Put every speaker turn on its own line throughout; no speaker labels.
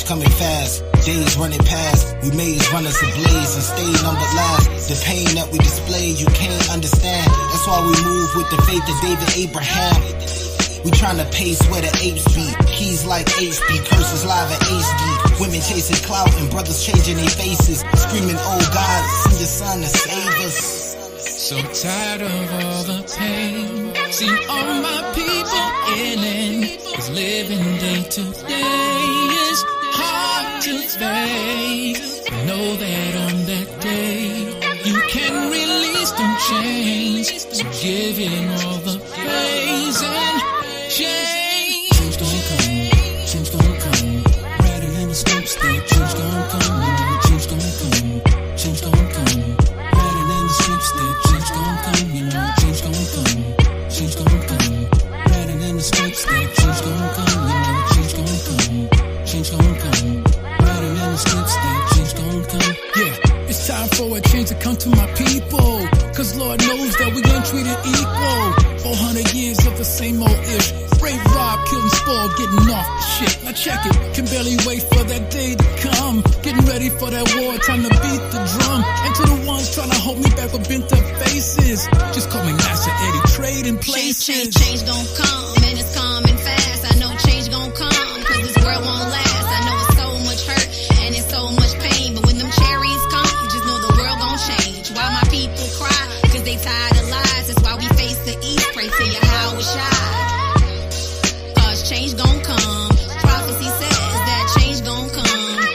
coming fast, days running past. We maze runners ablaze and stay numbered last. The pain that we display, you can't understand. That's why we move with the faith of David Abraham. We tryna pace where the apes be. Keys like HP, curses live at HD. Women chasing clout and brothers changing their faces. Screaming, oh God, send your son to save us.
So tired of all the pain. See all my people in it. 'Cause living day to day is hard to face. I know that on that day you can release them chains. So give him all the praise and change. Change gon' come, change gon' come. Rather than the scope state, change gon' come, change gon' come, change gon' come. Rather than the sweep state, change gon' come, you know, change gon' come, change gon' come. Rather than the scope state, change gon' come, you know, change gon' come, change gon' come. Rather than the scope state, change gon' come. Yeah, it's time for a change to come to my people. 'Cause Lord knows that we ain't treated equal. 400 years of the same old ish. Rape, rob, kill and spoil, getting off the shit. Now check it, can barely wait for that day to come. Getting ready for that war, time to beat the drum. And to the ones trying to hold me back with bent up faces, just call me Master Eddie, trading places.
Change gon' come, and it's coming fast. I know change gon' come, 'cause this world won't last. I know it's so much hurt, and it's so much pain. But when them cherries come, just know the world gon' change. Why my people cry? 'Cause they tired of lies. That's why we face the east. Pray to your Howard Shine. 'Cause change gon' come. Prophecy says that change gon' come.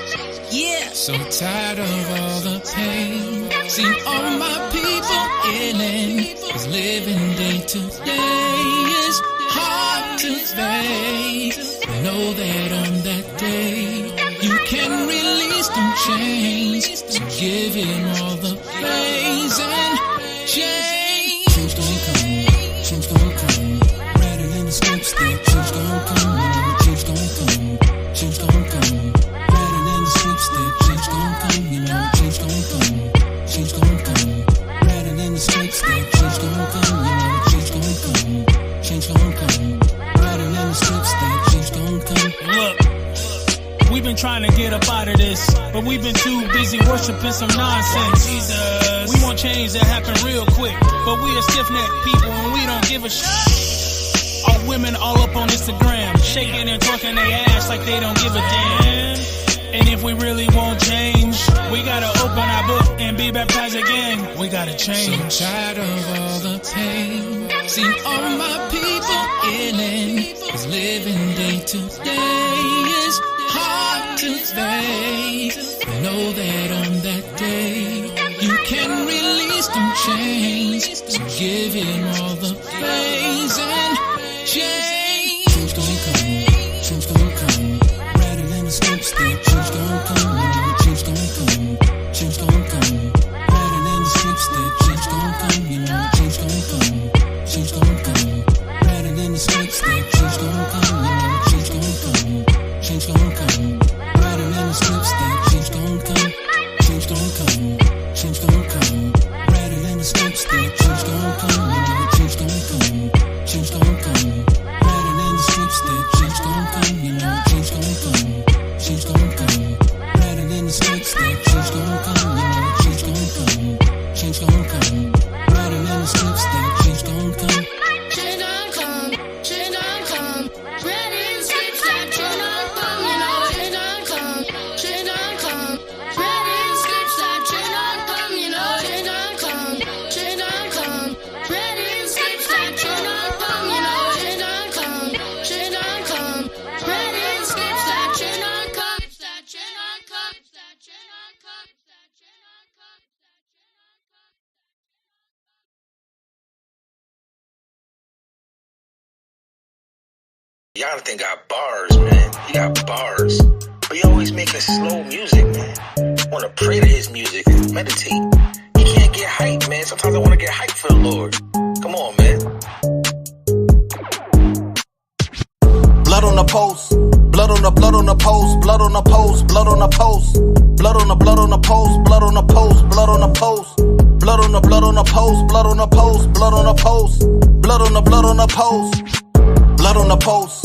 Yeah.
So tired of all the pain. See all my people in it. 'Cause living day to day is hard to face. I know that on that day you can release them chains. So give him all the praise and change. Change gon' come, change gon' come. Rather than the scope state, change gon' come, change gon' come, change gon' come. Rather than the sweep state, change gon' come, you know, change gon' come, change gon' come. Rather than the sweep state, change gon' come, you know, change gon' come, change gon' come. Rather than the sweep state, change gon' come.
Look, we've been trying to get up out of this, but we've been too busy worshiping some nonsense. Jesus. We want change to happen real quick, but we are stiff-necked people and we don't give a shit. All women all up on Instagram, shaking and twerking their ass like they don't give a damn. And if we really want change, we gotta open our book and be baptized again. We gotta change.
So tired of all the pain. See all my people in it. 'Cause living day to day is hard to face. I know that on that day you can release them chains. So give him all the praise and change. Change gon' come, change gon' come. Rather than the scope state, change gon' come, change gon' come, change gon' come. Rather than the sweep state, change gon' come, you know, change gon' come, change gon' come. Rather than the sweep state, change gon' come, you know, change gon' come, change gon' come. Rather than the sweep state, change gon' come, change gon' come, change gon' come. Rather than the sweep state, change gon' come, you know, change gon' come, change gon' come. Rather than the sweep state, change gon' come, you know, change gon' come, change gon' come. Rather than the sweep state, change gon' come, you know, change gon' come, change gon' come. Rather than the sweep state, change gon' come.
Change gon' come, change gon' come. Rather than the sweep state, change gon' come, you know, change gon' come, change gon' come. Rather than the sweep state, change gon' come, you know, change gon' come, change gon' come. Rather than the sweep state, change gon' come, you know, change gon' come, change gon' come. Rather than the sweep state, change gon' come, change gon' come, change gon' come.
Jonathan got bars, man. He got bars. But he always making slow music, man. Wanna pray to his music, meditate. You can't get hype, man. Sometimes I wanna get hype for the Lord. Come on, man. Blood on the post. Blood on the post. Blood on the post. Blood on the post. Blood on the post. Blood on the post. Blood on the post. Blood on the post. Blood on the post. Blood on the post. Blood on the post. Blood on the post. Blood on the post.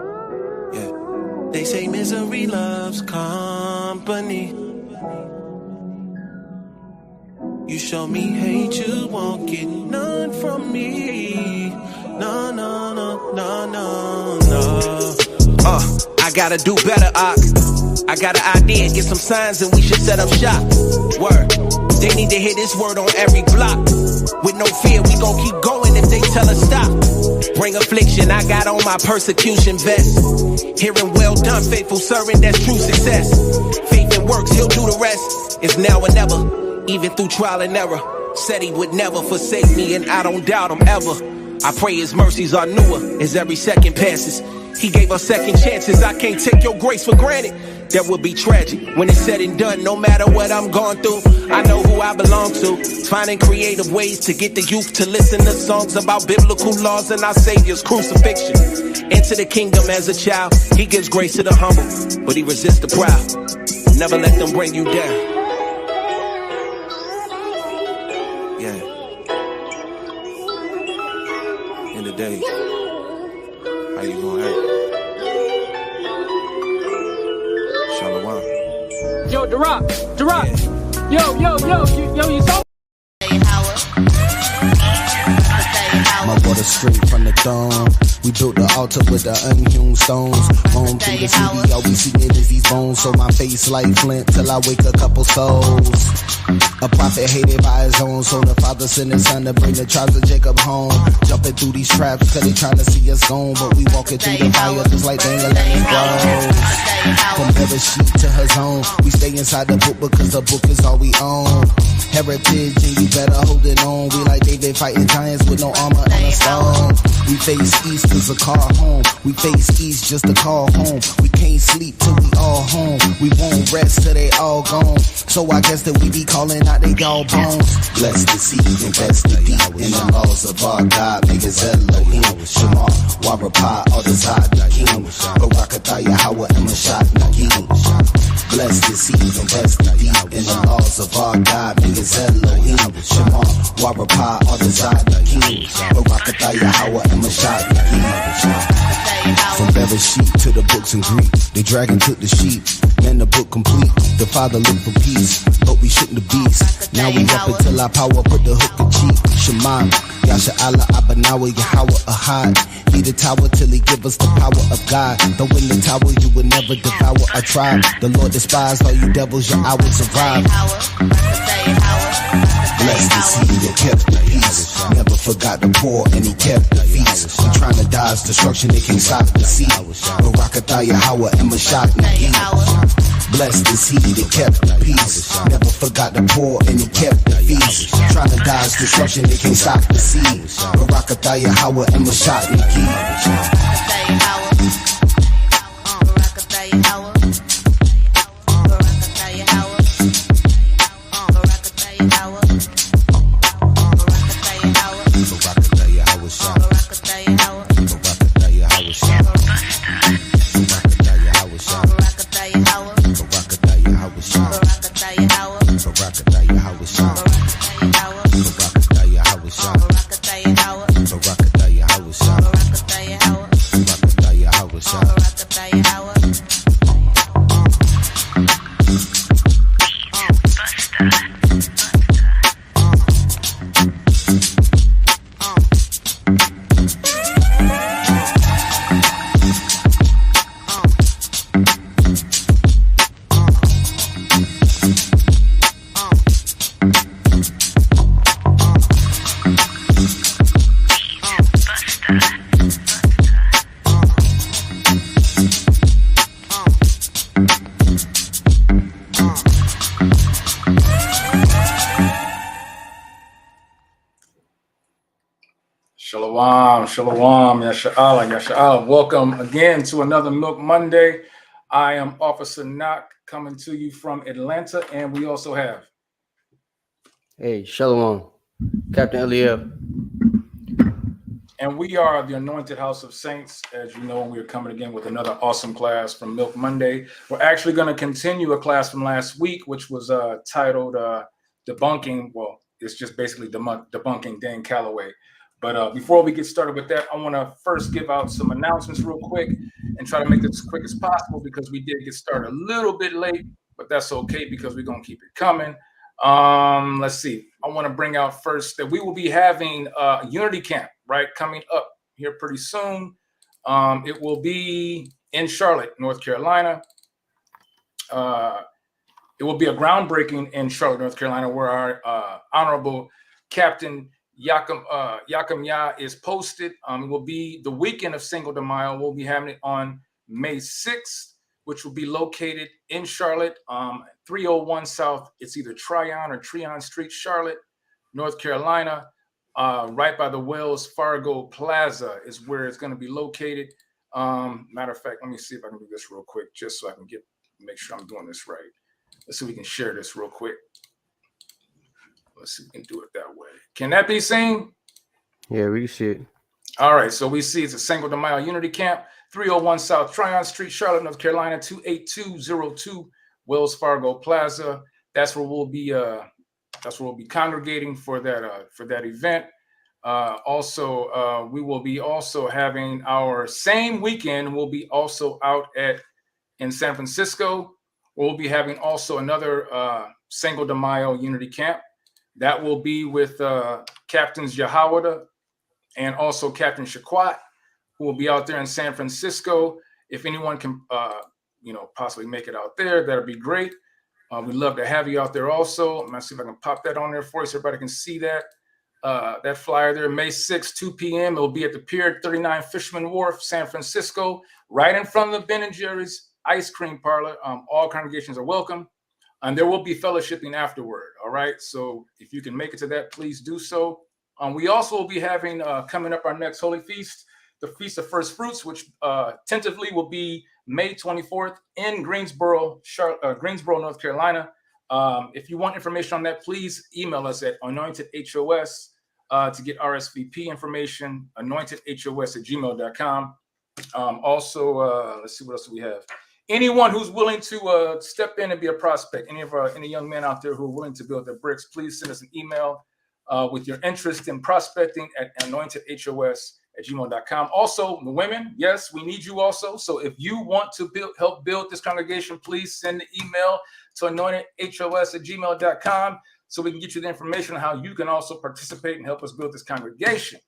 They say misery loves company. You show me hate, you won't get none from me. No, no, no, no, no, no. I gotta do better, I got an idea, get some signs and we should set up shop. Word, they need to hear this word on every block. With no fear, we gon' keep going if they tell us stop. Bring affliction, I got on my persecution vest. Hearing well done, faithful servant, that's true success. Faith and works, he'll do the rest. It's now or never, even through trial and error. Said he would never forsake me and I don't doubt him ever. I pray his mercies are newer as every second passes. He gave us second chances, I can't take your grace for granted. That would be tragic when it's said and done. No matter what I'm going through, I know who I belong to. Finding creative ways to get the youth to listen to songs about biblical laws and our Savior's crucifixion. Enter the kingdom as a child. He gives grace to the humble, but he resists the proud. Never let them bring you down. Yeah. In the day, how you gonna act? Shalom.
Yo, Durant. Yo, you saw?
My water straight from the throne. We built the altar with the unhewn stones. Roam through the city, all we seeing is these bones. So my face like flint till I wake a couple souls. A prophet hated by his own, so the father sent his son to bring the tribes of Jacob home. Jumping through these traps, cause they trying to see us gone. But we walking through the fire just like Dane and bros. From every sheep to her zone, we stay inside the book because the book is all we own. Heritage and you better hold it on. We like David fighting giants with no armor and a stone. We face east as a car home. We face east just to call home. We can't sleep till we all home. We won't rest till they all gone. So I guess that we be calling out they all bones. Bless the seed, invest the deep in the laws of our God. Make it Elohim, Shema, Warapah, all the Zod, Nakim, Barakatah, Yahweh, and Mashat, Nakim. Bless the seed, invest the deep in the laws of our God. Make it Elohim, Shema, Warapah, all the Zod, Nakim, Barakatah, Yahweh, and Mashat, Nakim. From Bereshit to the books in Greek, the dragon took the sheep. Man, the book complete. The Father looked for peace, but we shook the beast. Now we up until our power put the hook in cheek. Shema, Yasha Allah, Abanawa, Yahweh, Ahad. He the tower till he give us the power of God. Though in the tower you will never devour a tribe. The Lord despised all you devils, your hours survive. Bless the seed that kept the peace. Never forgot the poor and he kept the feast. We trying to dodge destruction, they can't stop the sea. Barakatah, Yahweh, and Mashat, Nakim. Bless the seed that kept the peace. Never forgot the poor and he kept the feast. Trying to dodge destruction, they can't stop the sea. Barakatah, Yahweh, and Mashat, Nakim.
Shalom, Yasha'Allah, Yasha'Allah. Welcome again to another Milk Monday. I am Officer Knock coming to you from Atlanta, and we also have...
Hey, Shalom, Captain Eliab.
And we are the Anointed House of Saints. As you know, we are coming again with another awesome class from Milk Monday. We're actually going to continue a class from last week, which was titled Debunking. Well, it's just basically debunking Dane Calloway. But before we get started with that, I want to first give out some announcements real quick and try to make this as quick as possible because we did get started a little bit late, but that's okay because we're going to keep it coming. Let's see. I want to bring out first that we will be having a Unity Camp, right, coming up here pretty soon. It will be in Charlotte, North Carolina. It will be a groundbreaking in Charlotte, North Carolina, where our Honorable Captain Yakum Ya is posted. It will be the weekend of Cinco de Mayo. We'll be having it on May 6th, which will be located in Charlotte, 301 South. It's either Tryon or Treon Street, Charlotte, North Carolina. Right by the Wells Fargo Plaza is where it's going to be located. Matter of fact, let me see if I can do this real quick, just so I can make sure I'm doing this right. Let's see if we can share this real quick. Let's see if we can do it that way. Can that be seen?
Yeah, we can see it.
All right, so we see it's a Cinco de Mayo Unity Camp, 301 South Tryon Street, Charlotte, North Carolina, 28202 Wells Fargo Plaza. That's where we'll be. That's where we'll be congregating for that event. Also, we will be also having our same weekend. We'll be also out in San Francisco. We'll be having also another Cinco de Mayo Unity Camp. That will be with Captains Yahawada and also Captain Shaquat, who will be out there in San Francisco. If anyone can, possibly make it out there, that'd be great. We'd love to have you out there also. I'm going to see if I can pop that on there for you so everybody can see that. That flyer there, May 6th, 2 p.m. It will be at the Pier 39 Fisherman Wharf, San Francisco, right in front of the Ben & Jerry's Ice Cream Parlor. All congregations are welcome. And there will be fellowshipping afterward, all right? So if you can make it to that, please do so. We also will be having, coming up our next Holy Feast, the Feast of First Fruits, which tentatively will be May 24th in Greensboro, North Carolina. If you want information on that, please email us at AnointedHOS to get RSVP information, AnointedHOS@gmail.com. Also, let's see, what else do we have? Anyone who's willing to step in and be a prospect, any young men out there who are willing to build their bricks, please send us an email with your interest in prospecting at AnointedHOS@gmail.com. Also, the women, yes, we need you also. So if you want to help build this congregation, please send the email to AnointedHOS@gmail.com so we can get you the information on how you can also participate and help us build this congregation.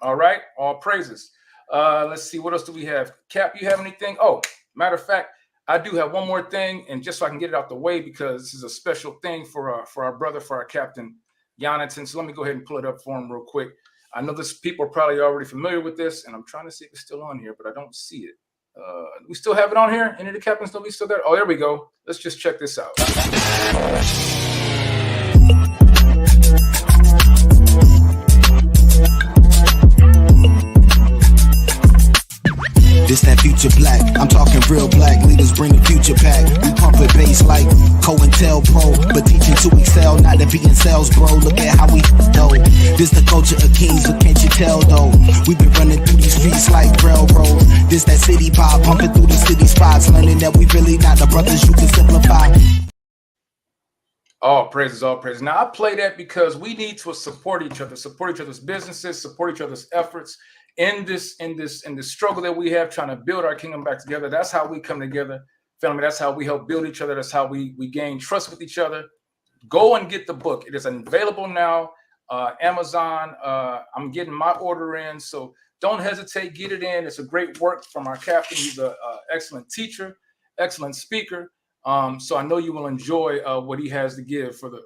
All right, all praises. Let's see, what else do we have? Cap, you have anything? Oh, matter of fact, I do have one more thing, and just so I can get it out the way, because this is a special thing for our brother, for our Captain Jonathan. So let me go ahead and pull it up for him real quick. I know people are probably already familiar with this, and I'm trying to see if it's still on here, but I don't see it. We still have it on here? Any of the captains still be still there? Oh, there we go. Let's just check this out.
This that future black, I'm talking real black. Leaders bring the future back. We pumping bass like COINTELPRO, but teaching to excel, not to be in sales, bro. Look at how we go. This the culture of kings, but can't you tell though? We've been running through these streets like railroad. This that city pop, pumping through the city spots, learning that we really not the brothers you can simplify.
All praises, all praises. Now I play that because we need to support each other, support each other's businesses, support each other's efforts in this struggle that we have, trying to build our kingdom back together. That's how we come together, family. That's how we help build each other. That's how we gain trust with each other. Go and get the book. It is available now. Amazon. I'm getting my order in, so don't hesitate. Get it in. It's a great work from our captain. He's an excellent teacher, excellent speaker. So I know you will enjoy what he has to give for the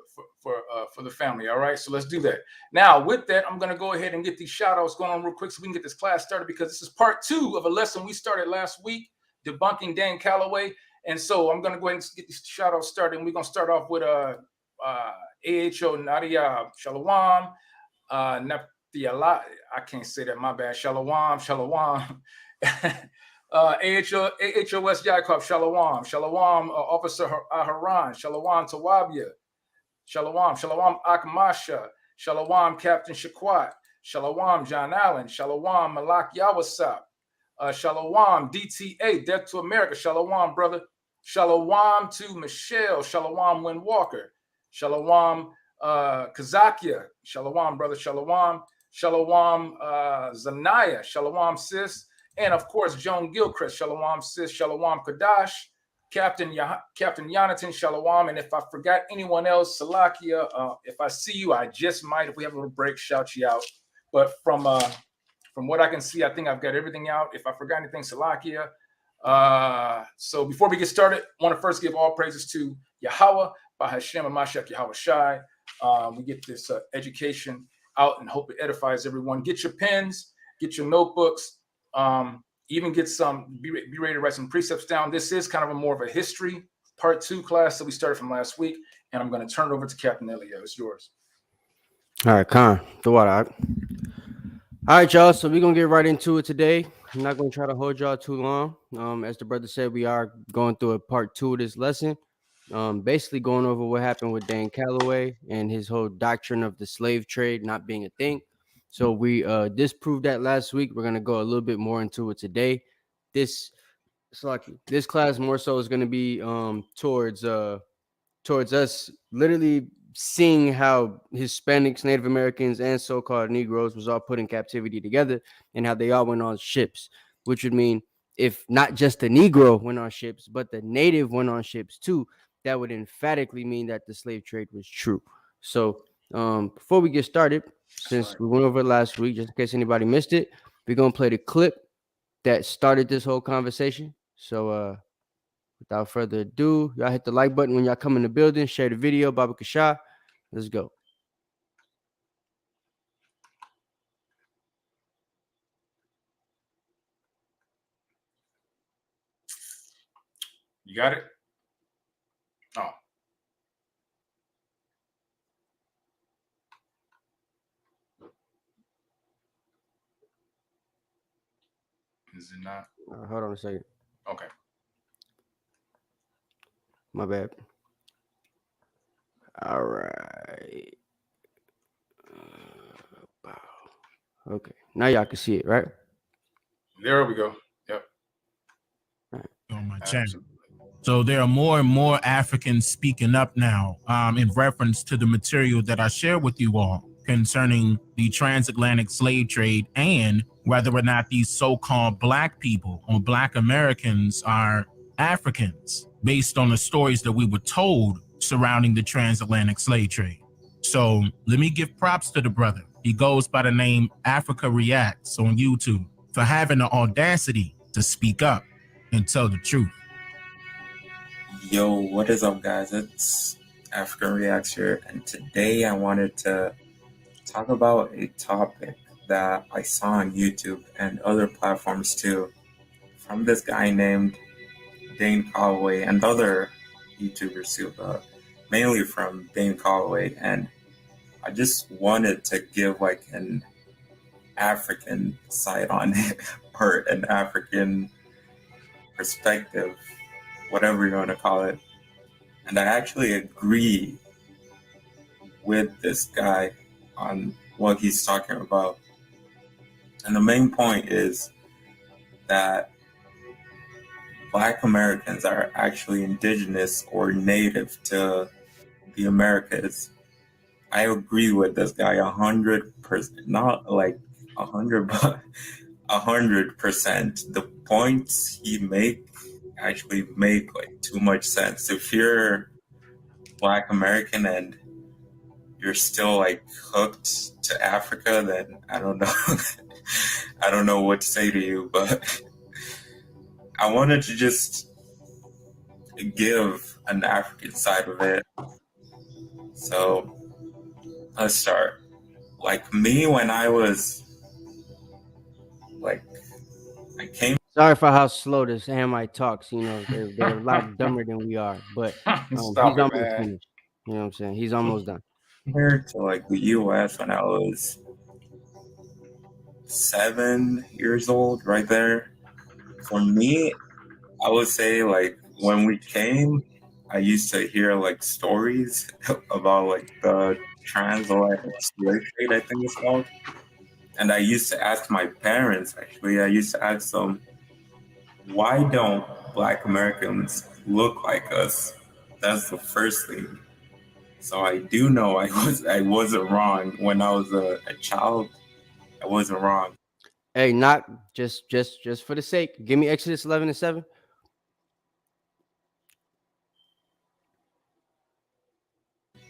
family. All right, so let's do that. Now, with that, I'm going to go ahead and get these shout outs going on real quick so we can get this class started, because this is part 2 of a lesson we started last week, debunking Dane Calloway. And so I'm going to go ahead and get these shout outs started. And we're going to start off with AHO Nadia Shalom, Naptiala. I can't say that, my bad. Shalom. AHOS Jacob, Shalom, Officer Aharon, Shalom Tawabia, Shalom Akmasha, Shalom Captain Shaquat, Shalom John Allen, Shalom Malak Yawasap, Shalom DTA, Death to America, Shalom brother, Shalom to Michelle, Shalom Win Walker, Shalom Kazakia, Shalom brother, Shalom Shalom, Zanaya, Shalom, sis. And of course, Joan Gilchrist, Shalom, sis, Shalom, Kadash. Captain Jonathan, Shalom. And if I forgot anyone else, Salakia, if I see you, I just might, if we have a little break, shout you out. But from what I can see, I think I've got everything out. If I forgot anything, Salakia. So before we get started, I want to first give all praises to Yahweh, by Hashem and Mashiach Yahweh Shai. We get this education out and hope it edifies everyone. Get your pens, get your notebooks, even get some, be ready to write some precepts down. This is kind of a more of a history part 2 class that we started from last week, and I'm going to turn it over to Captain Elio. It's yours.
All right, Khan, the water. All right, y'all. So we're gonna get right into it today. I'm not gonna try to hold y'all too long. As the brother said, we are going through a part 2 of this lesson. Basically going over what happened with Dane Calloway and his whole doctrine of the slave trade not being a thing. So we disproved that last week. We're gonna go a little bit more into it today. This class more so is gonna be towards us literally seeing how Hispanics, Native Americans, and so-called Negroes was all put in captivity together, and how they all went on ships, which would mean if not just the Negro went on ships, but the Native went on ships too, that would emphatically mean that the slave trade was true. So before we get started, since we went over it last week, just in case anybody missed it, we're going to play the clip that started this whole conversation. So without further ado, y'all hit the like button when y'all come in the building, share the video, Baba Cashapp. Let's go.
You got it? Oh. Is it not?
Hold on a second.
Okay.
My bad. All right. Okay. Now y'all can see it, right?
There we go. Yep.
On my channel. So there are more and more Africans speaking up now in reference to the material that I share with you all concerning the transatlantic slave trade and whether or not these so-called black people or black Americans are Africans based on the stories that we were told surrounding the transatlantic slave trade. So let me give props to the brother. He goes by the name Africa Reacts on YouTube for having the audacity to speak up and tell the truth.
Yo, what is up, guys? It's Africa Reacts here, and today I wanted to talk about a topic that I saw on YouTube and other platforms too, from this guy named Dane Calloway and other YouTubers too, but mainly from Dane Calloway. And I just wanted to give like an African side on it, or an African perspective, whatever you want to call it. And I actually agree with this guy on what he's talking about. And the main point is that Black Americans are actually indigenous or native to the Americas. I agree with this guy 100%, not like 100, but 100%. The points he actually make like too much sense. If you're Black American and you're still like hooked to Africa, then I don't know. I don't know what to say to you, but I wanted to just give an African side of it. So let's start. Like me, when I was like, I came.
Sorry for how slow this Hamite talks. You know, they're a lot dumber than we are, but he's almost finished. You know what I'm saying? He's almost done.
Here to like the U.S. when I was 7 years old, right there. For me, I would say like when we came, I used to hear like stories about like the transatlantic slave trade, I think it's called. And I used to ask my parents, actually, I used to ask them, why don't Black Americans look like us? That's the first thing. So I do know I wasn't wrong when I was a child. I wasn't wrong.
Hey, not just for the sake. Give me Exodus 11:7.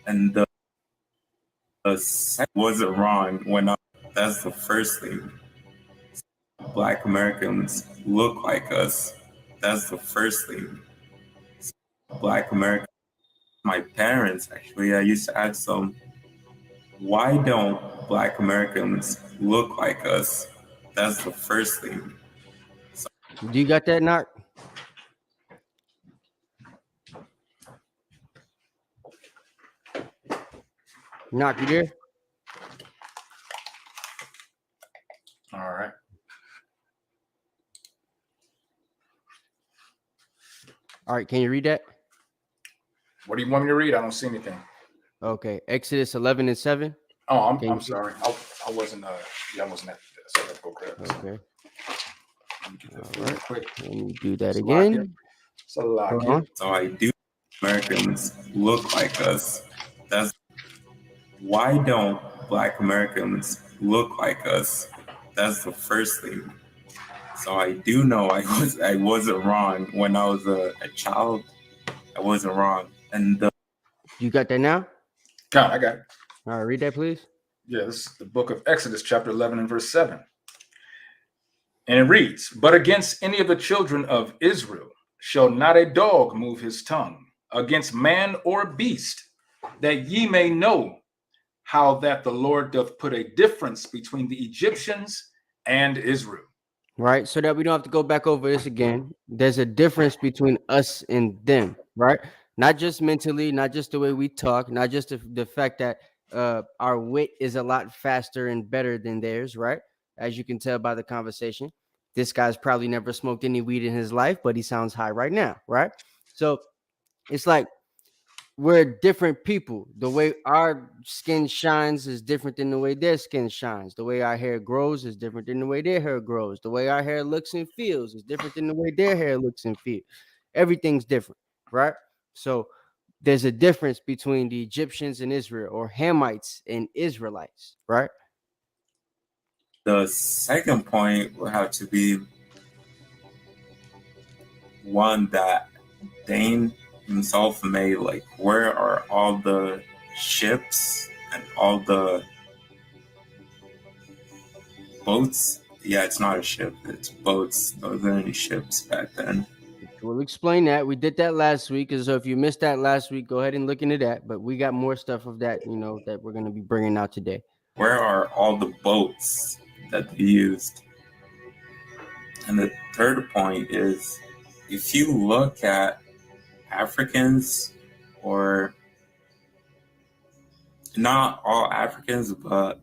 And the second wasn't wrong when that's the first thing. Black Americans look like us. That's the first thing. Black Americans, my parents actually, I used to ask them, why don't Black Americans look like us? That's the first thing.
Do you got that, Knock? Knock, you there?
All right.
All right, can you read that?
What do you want me to read? I don't see anything.
Okay, Exodus 11:7.
Oh, I'm sorry. I wasn't. Yeah, I wasn't at this. So let's go grab this.
Okay.
Let me get that real quick.
Let me do that again.
So
I do. Americans look like us. That's why don't Black Americans look like us? That's the first thing. So I do know I wasn't wrong when I was a child. I wasn't wrong. And
you got that now?
God, I got it.
All right, read that, please.
Yeah, this is the book of Exodus, chapter 11 and verse 7. And it reads, "But against any of the children of Israel shall not a dog move his tongue against man or beast, that ye may know how that the Lord doth put a difference between the Egyptians and Israel."
Right, so that we don't have to go back over this again. There's a difference between us and them, right? Not just mentally, not just the way we talk, not just the fact that our wit is a lot faster and better than theirs, right? As you can tell by the conversation, this guy's probably never smoked any weed in his life, but he sounds high right now, right? So it's like we're different people. The way our skin shines is different than the way their skin shines. The way our hair grows is different than the way their hair grows. The way our hair looks and feels is different than the way their hair looks and feels. Everything's different, right? So there's a difference between the Egyptians and Israel, or Hamites and Israelites, right?
the second point will have to be one that Dane himself made, like, where are all the ships and all the boats? Yeah, it's not a ship, it's boats. Those are any ships back then.
We'll explain that. We did that last week. So if you missed that last week, go ahead and look into that. But we got more stuff of that, that we're going to be bringing out today.
Where are all the boats that they used? And the third point is, if you look at Africans, or not all Africans, but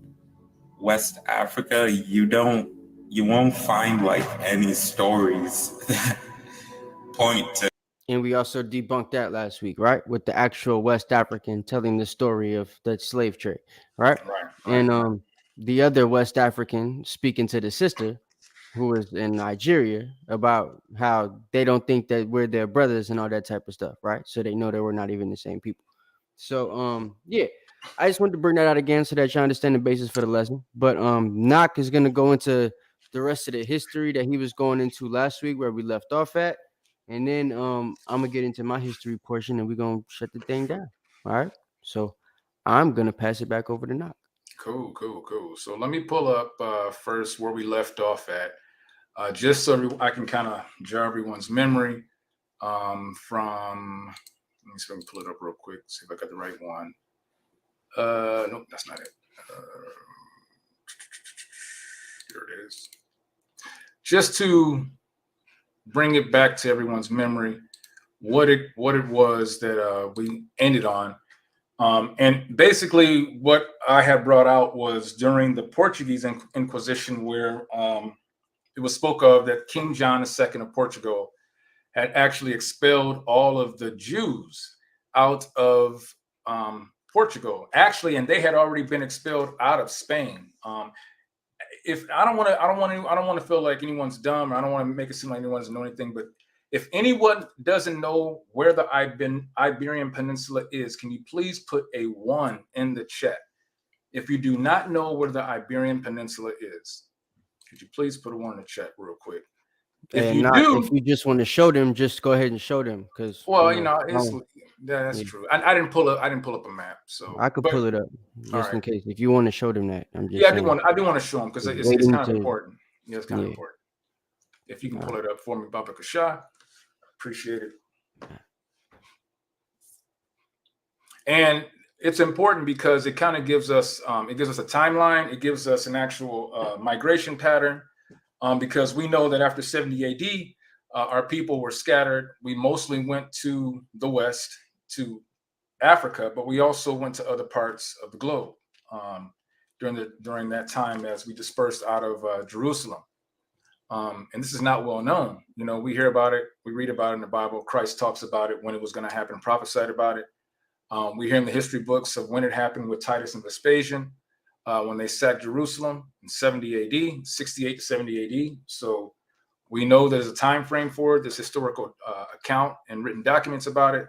West Africa, you won't find like any stories that point to.
And we also debunked that last week, right? With the actual West African telling the story of the slave trade, right? And the other West African speaking to the sister who is in Nigeria about how they don't think that we're their brothers and all that type of stuff, right? So they know that we're not even the same people. So yeah, I just wanted to bring that out again so that you understand the basis for the lesson. But Knock is gonna go into the rest of the history that he was going into last week, where we left off at. And then I'm gonna get into my history portion and we're gonna shut the thing down. All right. So I'm gonna pass it back over to Knock.
Cool. So let me pull up first where we left off at, just so I can kind of jar everyone's memory from. Let me see if I can pull it up real quick. See if I got the right one. Nope, that's not it. Here it is. Just to bring it back to everyone's memory, what it was that we ended on. And basically what I had brought out was during the Portuguese Inquisition, where it was spoke of that King John II of Portugal had actually expelled all of the Jews out of Portugal, actually, and they had already been expelled out of Spain. If I don't want to feel like anyone's dumb, or I don't want to make it seem like anyone doesn't know anything, but if anyone doesn't know where the Iberian Peninsula is, can you please put a 1 in the chat? if you do not know where the Iberian Peninsula is, could you please put a one in the chat real quick? If you do,
if you just want to show them, just go ahead and show them, because
well, that's true. I didn't pull up a map, so
I could pull it up just in case if you want to show them that. I'm just saying.
I do want to show them because it's kind of important. Yeah, it's kind of important. If you can pull it up for me, Baba Cashapp, appreciate it. And it's important because it kind of gives us a timeline. It gives us an actual migration pattern, because we know that after 70 AD, our people were scattered. We mostly went to the west, to Africa, but we also went to other parts of the globe during that time as we dispersed out of Jerusalem. And this is not well known. We hear about it. We read about it in the Bible. Christ talks about it when it was going to happen, prophesied about it. We hear in the history books of when it happened with Titus and Vespasian, when they sacked Jerusalem in 70 AD, 68 to 70 AD. So we know there's a time frame for it. There's historical account and written documents about it.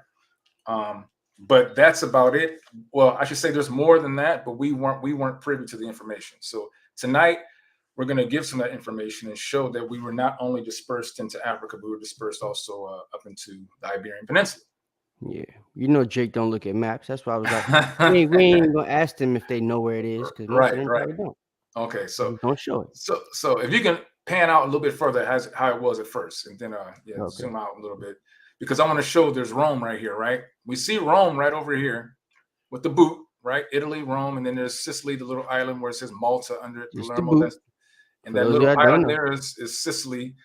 But that's about it. Well, I should say there's more than that, but we weren't privy to the information. So tonight we're going to give some of that information and show that we were not only dispersed into Africa, but we were dispersed also up into the Iberian Peninsula.
Yeah, Jake don't look at maps. That's why I was like, we ain't gonna ask them if they know where it is, because most of them probably don't.
Okay, so
don't show it.
So if you can pan out a little bit further as how it was at first, and then zoom out a little bit, because I want to show there's Rome right here, right? We see Rome right over here with the boot, right? Italy, Rome, and then there's Sicily, the little island where it says Malta under it. And that little island there is Sicily.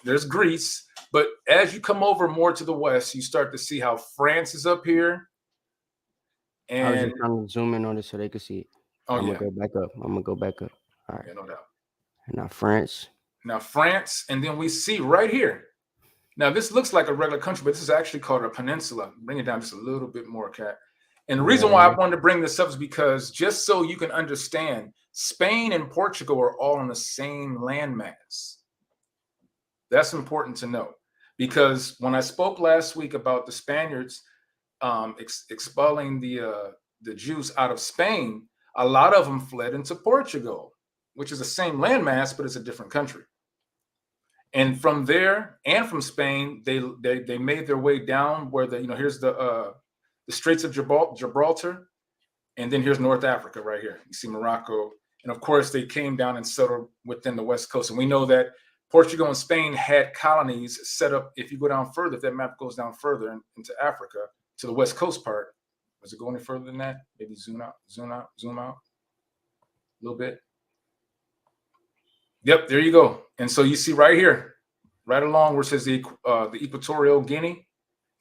There's Greece. But as you come over more to the west, you start to see how France is up here. And
I was just trying to zoom in on it so they could see it. I'm gonna go back up. All right.
Yeah, no doubt.
Now France.
And then we see right here. Now this looks like a regular country, but this is actually called a peninsula. Bring it down just a little bit more, Cat. And the reason why I wanted to bring this up is because just so you can understand, Spain and Portugal are all on the same landmass. That's important to know, because when I spoke last week about the Spaniards expelling the Jews out of Spain, a lot of them fled into Portugal, which is the same landmass, but it's a different country. And from there and from Spain, they made their way down where here's the Straits of Gibraltar, and then here's North Africa right here. You see Morocco, and of course they came down and settled within the West Coast. And we know that Portugal and Spain had colonies set up. If you go down further, if that map goes down further into Africa to the West Coast part, does it go any further than that? Maybe zoom out a little bit. Yep, there you go. And so you see right here, right along where it says the Equatorial Guinea,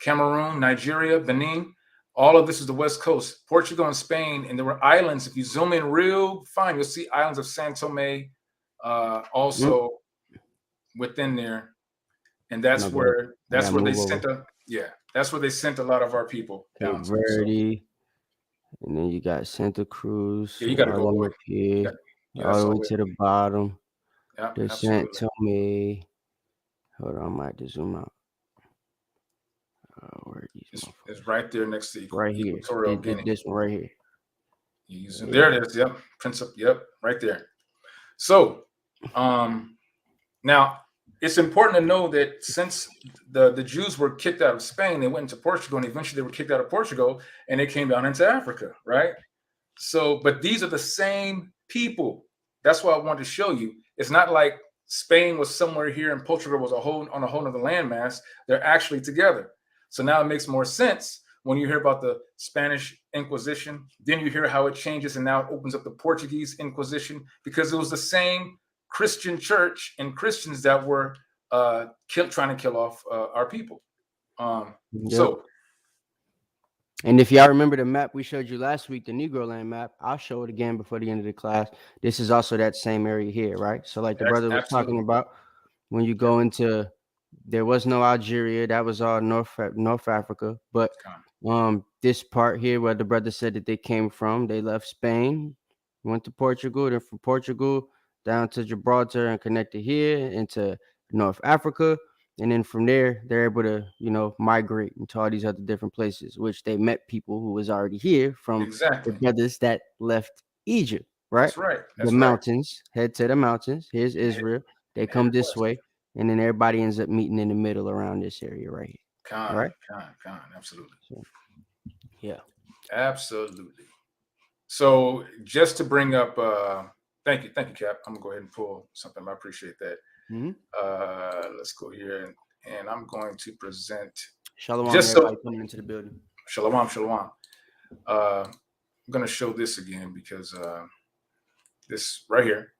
Cameroon, Nigeria, Benin, all of this is the West Coast, Portugal and Spain. And there were islands. If you zoom in real fine, you'll see islands of San Tomé also within there. And that's where they sent that's where they sent a lot of our people down.
Verde, and then you got Santa Cruz.
Yeah, you got to go
up here, all the way to the bottom.
Yeah,
they sent to me. Hold on, I might just zoom out. Where are these?
It's right there next to
right here. This one right here.
There it is. Yep, Princip. Yep, right there. So, now it's important to know that since the Jews were kicked out of Spain, they went into Portugal, and eventually they were kicked out of Portugal, and they came down into Africa, right? So, but these are the same people. That's why I wanted to show you. It's not like Spain was somewhere here and Portugal was on a whole other landmass. They're actually together. So now it makes more sense when you hear about the Spanish Inquisition. Then you hear how it changes, and now it opens up the Portuguese Inquisition, because it was the same Christian church and Christians that were trying to kill off our people. So,
and if y'all remember the map we showed you last week, the Negro Land map, I'll show it again before the end of the class. This is also that same area here, right? So like the brother was talking about, when you go into, there was no Algeria, that was all North Africa, but this part here where the brother said that they came from, they left Spain, went to Portugal, then from Portugal down to Gibraltar and connected here into North Africa. And then from there, they're able to, migrate into all these other different places, which they met people who was already here from the brothers that left Egypt, right?
That's right. That's
The
right.
mountains, head to the mountains. Here's Israel. They come this
west.
way, and then everybody ends up meeting in the middle around this area right here. Right?
Absolutely.
So, yeah.
Absolutely. So just to bring up, thank you, Cap. I'm gonna go ahead and pull something. I appreciate that. Let's go here, and I'm going to present.
Shalom,
just
everybody
so,
coming into the building.
Shalom. I'm gonna show this again because this right here,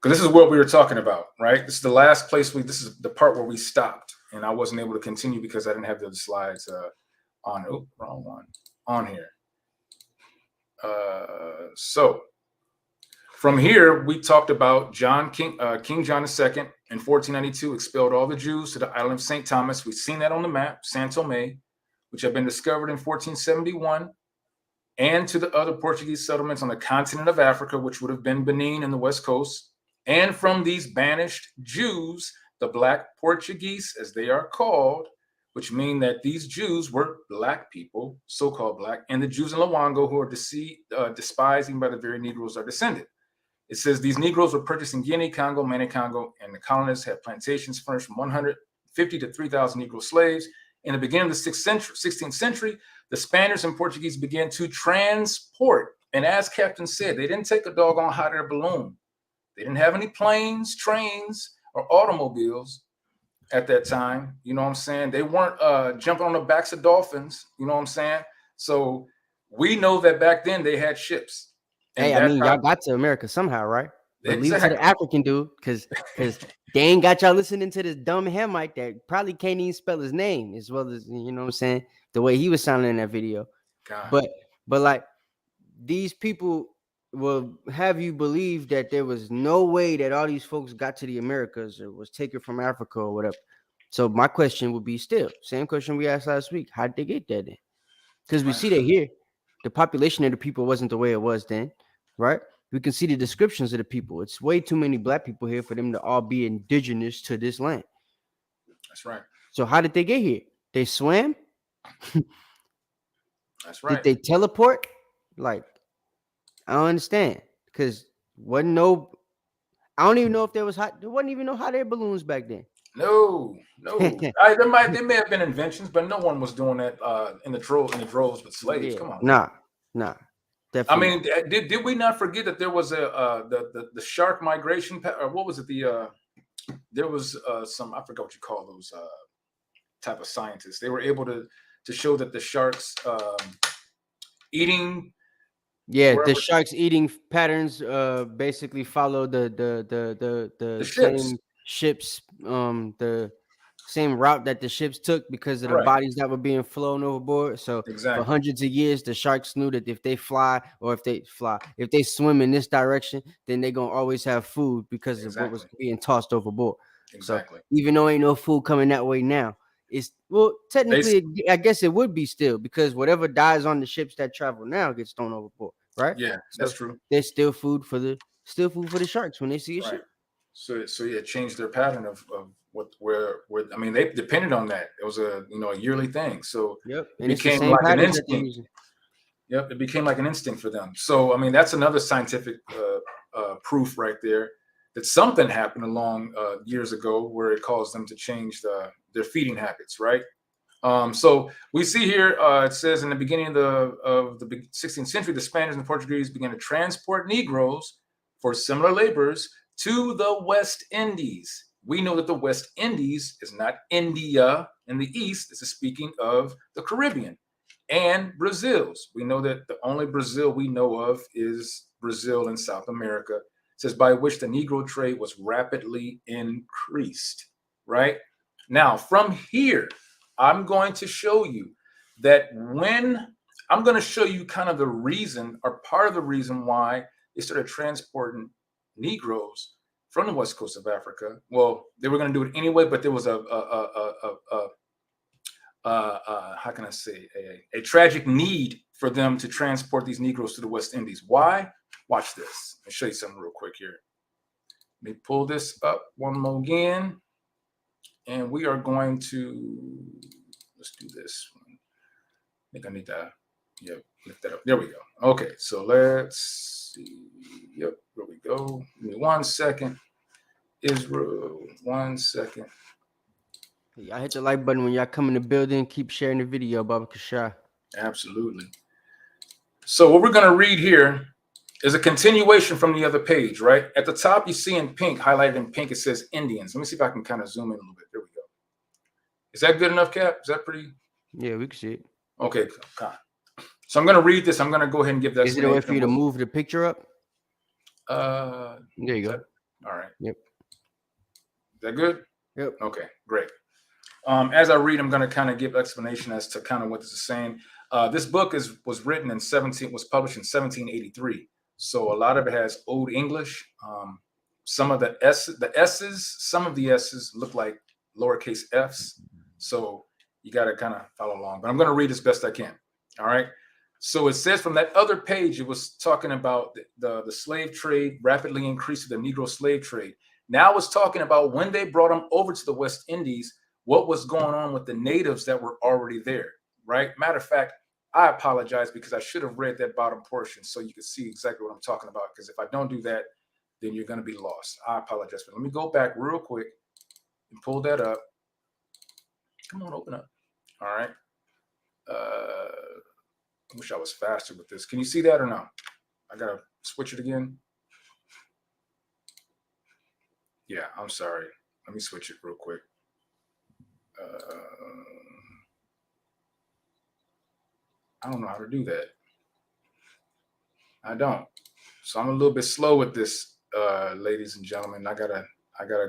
because this is what we were talking about, right? This is the last place this is the part where we stopped, and I wasn't able to continue because I didn't have the slides on. Oh, wrong one on here. So from here, we talked about King John II in 1492 expelled all the Jews to the island of St. Thomas. We've seen that on the map, Santomé, which had been discovered in 1471, and to the other Portuguese settlements on the continent of Africa, which would have been Benin and the West Coast. And from these banished Jews, the Black Portuguese, as they are called, which mean that these Jews were Black people, so-called Black, and the Jews in Luango who are despised even by the very Negroes are descended. It says these Negroes were purchased in Guinea, Congo, Mani-Congo, and the colonists had plantations furnished from 150 to 3,000 Negro slaves. In the beginning of the 16th century, the Spaniards and Portuguese began to transport. And as Captain said, they didn't take a doggone hot air balloon. They didn't have any planes, trains, or automobiles at that time. You know what I'm saying? They weren't jumping on the backs of dolphins. You know what I'm saying? So we know that back then they had ships.
Hey, I mean, y'all got to America somehow, right? But leave it to the African dude, because Dane got y'all listening to this dumb Hamite that probably can't even spell his name as well as, you know what I'm saying, the way he was sounding in that video. God. But like, these people will have you believe that there was no way that all these folks got to the Americas or was taken from Africa or whatever. So my question would be still, same question we asked last week. How did they get there then? Because we see that here, the population of the people wasn't the way it was then, right? We can see the descriptions of the people. It's way too many Black people here for them to all be indigenous to this land.
That's right.
So how did they get here? They swam?
That's right.
Did they teleport? Like, I don't understand. Because I don't even know if there wasn't even no hot air balloons back then.
No. There may have been inventions, but no one was doing that in the droves with slaves. Come on.
Nah. Definitely.
I mean, did we not forget that there was the shark migration? Or what was it? There was some, I forgot what you call those type of scientists. They were able to show that the sharks eating.
Yeah, the sharks eating patterns basically follow the same ships, the same route that the ships took because of the bodies that were being flown overboard. So for hundreds of years, the sharks knew that if they if they swim in this direction, then they're gonna always have food because of what was being tossed overboard.
Exactly.
So even though ain't no food coming that way now, technically I guess it would be still, because whatever dies on the ships that travel now gets thrown overboard. Right?
Yeah, that's true.
There's still food for the sharks when they see a ship.
So yeah, changed their pattern of where I mean, they depended on that. It was a yearly thing. So
it
became like an instinct. Yep, it became like an instinct for them. So I mean, that's another scientific proof right there that something happened along years ago where it caused them to change their feeding habits, right? So we see here, it says in the beginning of the 16th century, the Spaniards and the Portuguese began to transport Negroes for similar labors to the West Indies. We know that the West Indies is not India in the East. This is speaking of the Caribbean and Brazils. We know that the only Brazil we know of is Brazil in South America. It says by which the Negro trade was rapidly increased, right? Now, from here, I'm going to show you that I'm going to show you kind of the reason or part of the reason why they started transporting Negroes from the west coast of Africa. Well, they were going to do it anyway, but there was how can I say, a tragic need for them to transport these Negroes to the West Indies. Why? Watch this. I'll show you something real quick here. Let me pull this up one more again. And we are going to, let's do this. I think I need to Yep, lift that up. There we go. Okay, so let's see. Yep, there we go. Give me 1 second. Israel, 1 second.
Y'all hit the like button when y'all come in the building. Keep sharing the video, Baba Cashapp.
Absolutely. So what we're going to read here is a continuation from the other page, right? At the top, you see in pink, highlighted in pink, it says Indians. Let me see if I can kind of zoom in a little bit. There we go. Is that good enough, Cap? Is that pretty?
Yeah, we can see it.
Okay. So I'm going to read this. I'm going to go ahead and give that.
Is it a way for you to move the picture up? There you go.
All right.
Yep.
Is that good?
Yep.
Okay, great. As I read, I'm going to kind of give explanation as to kind of what this is saying. This book was published in 1783. So a lot of it has Old English. Some of the S's, some of the S's look like lowercase f's. So you got to kind of follow along. But I'm going to read as best I can. All right. So it says from that other page, it was talking about the slave trade rapidly increased the Negro slave trade. Now it's talking about when they brought them over to the West Indies, what was going on with the natives that were already there, right? Matter of fact, I apologize because I should have read that bottom portion so you can see exactly what I'm talking about. Because if I don't do that, then you're going to be lost. I apologize. But let me go back real quick and pull that up. Come on, open up. All right. I wish I was faster with this. Can you see that or no? I got to switch it again. Yeah, I'm sorry. Let me switch it real quick. I don't know how to do that. I don't. So I'm a little bit slow with this, ladies and gentlemen. I gotta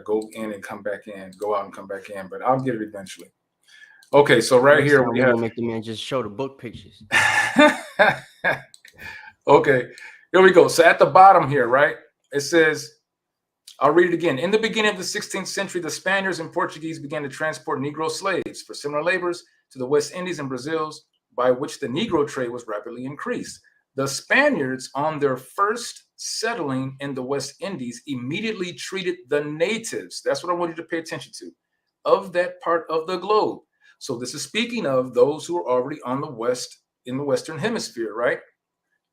go in and come back in, go out and come back in, but I'll get it eventually. Okay, so right here we have.
Make the man just show the book pictures.
Okay, here we go. So at the bottom here, right, it says, I'll read it again. In the beginning of the 16th century, the Spaniards and Portuguese began to transport Negro slaves for similar labors to the West Indies and Brazils, by which the Negro trade was rapidly increased. The Spaniards, on their first settling in the West Indies, immediately treated the natives, that's what I want you to pay attention to, of that part of the globe. So this is speaking of those who are already on the West, in the Western Hemisphere, right?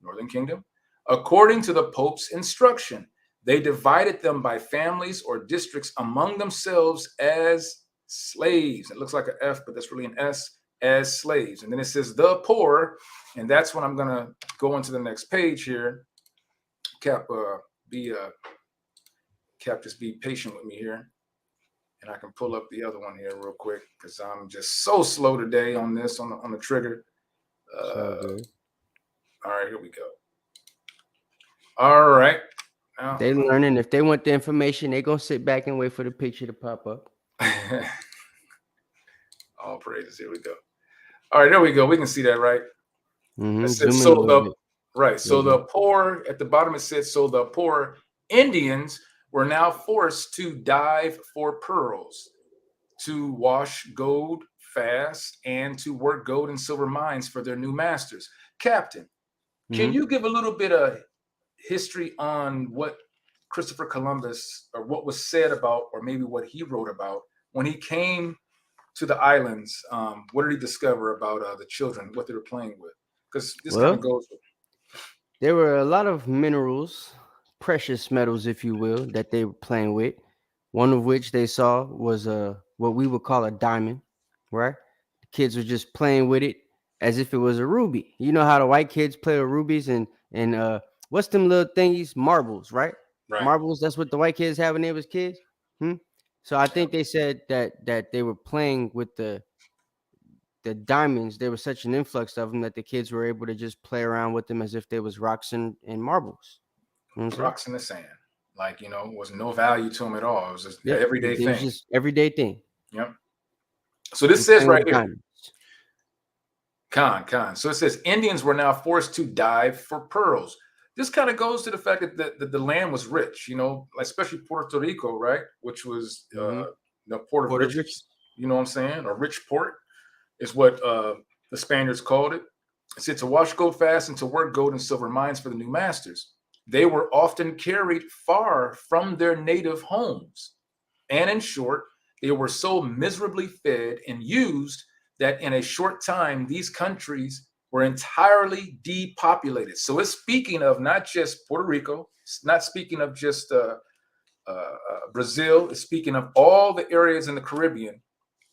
Northern Kingdom. According to the Pope's instruction, they divided them by families or districts among themselves as slaves. It looks like an F, but that's really an S, as slaves. And then it says the poor, and that's when I'm going to go into the next page here. Cap, just be patient with me here. And I can pull up the other one here real quick because I'm just so slow today on this, on the trigger. All right, here we go. All right. Now,
they learning. If they want the information, they gonna sit back and wait for the picture to pop up.
All praises. Here we go. All right, there we go. We can see that, right?
Mm-hmm.
So the poor at the bottom it says, so the poor Indians were now forced to dive for pearls, to wash gold fast, and to work gold and silver mines for their new masters. Captain, can you give a little bit of history on what Christopher Columbus, or what was said about, or maybe what he wrote about when he came to the islands? What did he discover about the children, what they were playing with? Because this kind of goes with.
There were a lot of minerals, precious metals, if you will, that they were playing with. One of which they saw was what we would call a diamond, right? The kids were just playing with it as if it was a ruby. You know how the white kids play with rubies and what's them little thingies? Marbles, right? Marbles. That's what the white kids have when they was kids. So I think they said that they were playing with the diamonds. There was such an influx of them that the kids were able to just play around with them as if they was rocks and marbles. You know
rocks in the sand. Like, was no value to them at all. It was just everyday thing. It was
just everyday thing.
Yep. So this says right here. Con. So it says Indians were now forced to dive for pearls. This kind of goes to the fact that the land was rich, especially Puerto Rico, right? Which was the port of riches. You know what I'm saying? A rich port is what the Spaniards called it. It said to wash gold fast and to work gold and silver mines for the new masters. They were often carried far from their native homes. And in short, they were so miserably fed and used that in a short time, these countries were entirely depopulated. So it's speaking of not just Puerto Rico, it's not speaking of just Brazil, it's speaking of all the areas in the Caribbean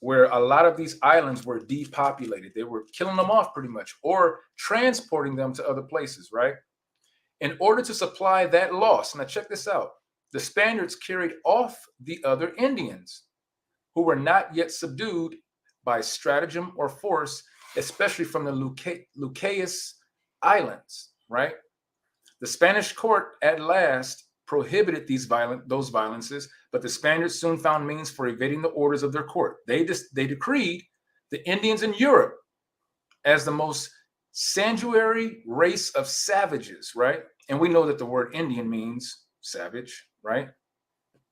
where a lot of these islands were depopulated. They were killing them off pretty much, or transporting them to other places, right? In order to supply that loss, now check this out, the Spaniards carried off the other Indians who were not yet subdued by stratagem or force, especially from the Lucayes Islands, right? The Spanish court at last prohibited those violences, but the Spaniards soon found means for evading the orders of their court. They decreed the Indians in Europe as the most sanguinary race of savages, right? And we know that the word Indian means savage, right?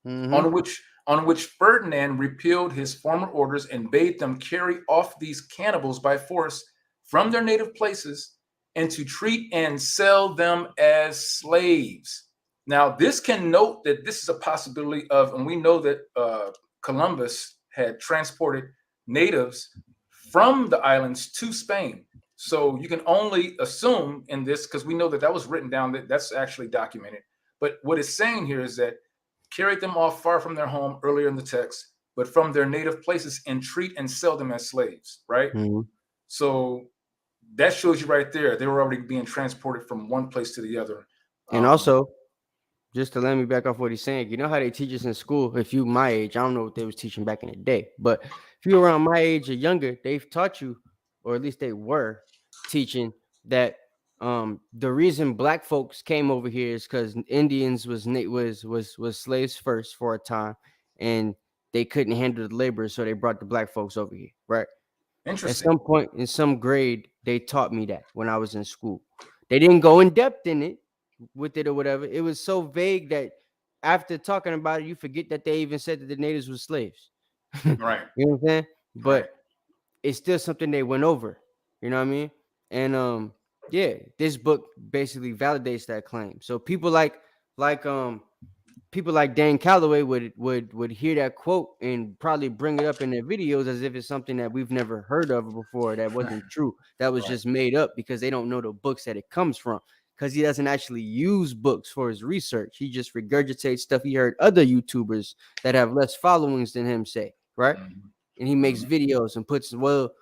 On which Ferdinand repealed his former orders and bade them carry off these cannibals by force from their native places and to treat and sell them as slaves. Now, this can note that this is a possibility of, and we know that Columbus had transported natives from the islands to Spain. So you can only assume in this, because we know that that was written down, that's actually documented. But what it's saying here is that carried them off far from their home earlier in the text, but from their native places and treat and sell them as slaves, right? So that shows you right there, they were already being transported from one place to the other.
And also, just to let me back off what he's saying, you know how they teach us in school, if you my age, I don't know what they was teaching back in the day, but if you're around my age or younger, they've taught you, or at least they were teaching, that the reason black folks came over here is because Indians was slaves first for a time, and they couldn't handle the labor, so they brought the black folks over here, right?
Interesting.
At some point in some grade, they taught me that when I was in school. They didn't go in depth in it with it or whatever. It was so vague that after talking about it, you forget that they even said that the natives were slaves.
Right.
You know what I'm saying? But
right.
It's still something they went over. You know what I mean? And yeah, this book basically validates that claim. So people like Dane Calloway would hear that quote and probably bring it up in their videos as if it's something that we've never heard of before, that wasn't true, that was just made up because they don't know the books that it comes from, because he doesn't actually use books for his research. He just regurgitates stuff he heard other YouTubers that have less followings than him say, right? And he makes videos and puts well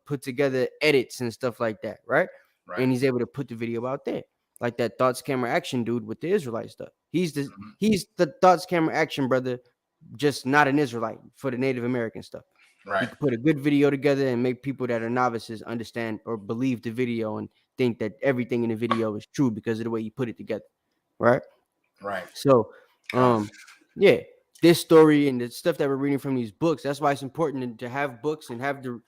put together edits and stuff like that, right? And he's able to put the video out there, like that Thoughts Camera Action dude with the Israelite stuff. He's the Thoughts Camera Action brother, just not an Israelite, for the Native American stuff. He can put a good video together and make people that are novices understand or believe the video and think that everything in the video is true because of the way he put it together, right? So yeah, this story and the stuff that we're reading from these books, that's why it's important to have books and have the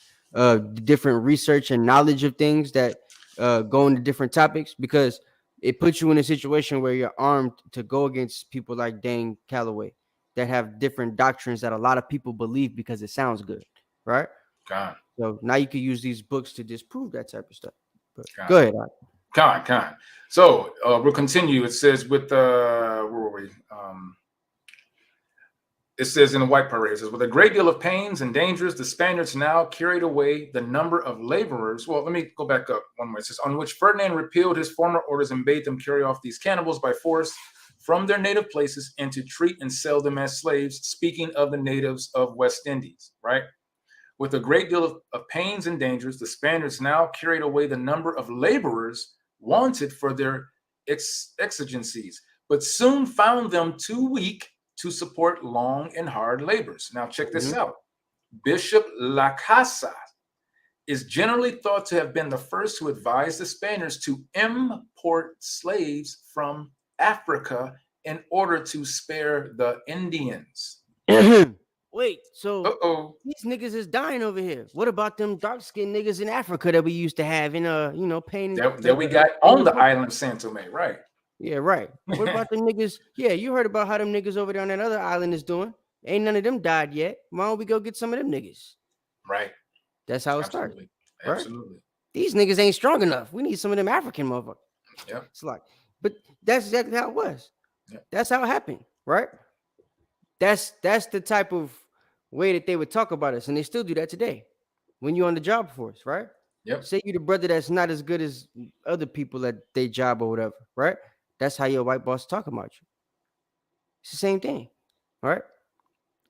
different research and knowledge of things that go into different topics, because it puts you in a situation where you're armed to go against people like Dane Calloway that have different doctrines that a lot of people believe because it sounds good, right? So now you can use these books to disprove that type of stuff. But go ahead.
Con. So we'll continue. It says with where were we? It says in the white parade, it says, with a great deal of pains and dangers, the Spaniards now carried away the number of laborers. Well, let me go back up one more. It says, on which Ferdinand repealed his former orders and bade them carry off these cannibals by force from their native places and to treat and sell them as slaves, speaking of the natives of West Indies, right? With a great deal of pains and dangers, the Spaniards now carried away the number of laborers wanted for their exigencies, but soon found them too weak to support long and hard labors. Now, check this out. Bishop La Casa is generally thought to have been the first to advise the Spaniards to import slaves from Africa in order to spare the Indians.
Wait, so these niggas is dying over here. What about them dark-skinned niggas in Africa that we used to have in pain
that we got on the island of San Tomé, right?
Yeah, right. What about them niggas? Yeah, you heard about how them niggas over there on that other island is doing. Ain't none of them died yet. Why don't we go get some of them niggas?
Right.
That's how it started. Right?
Absolutely.
These niggas ain't strong enough. We need some of them African motherfuckers.
Yep.
It's like, but that's exactly how it was. Yep. That's how it happened, right? That's the type of way that they would talk about us, and they still do that today when you're on the job force, right?
Yep.
Say you the brother that's not as good as other people at their job or whatever, right? That's how your white boss talk about you. It's the same thing, right?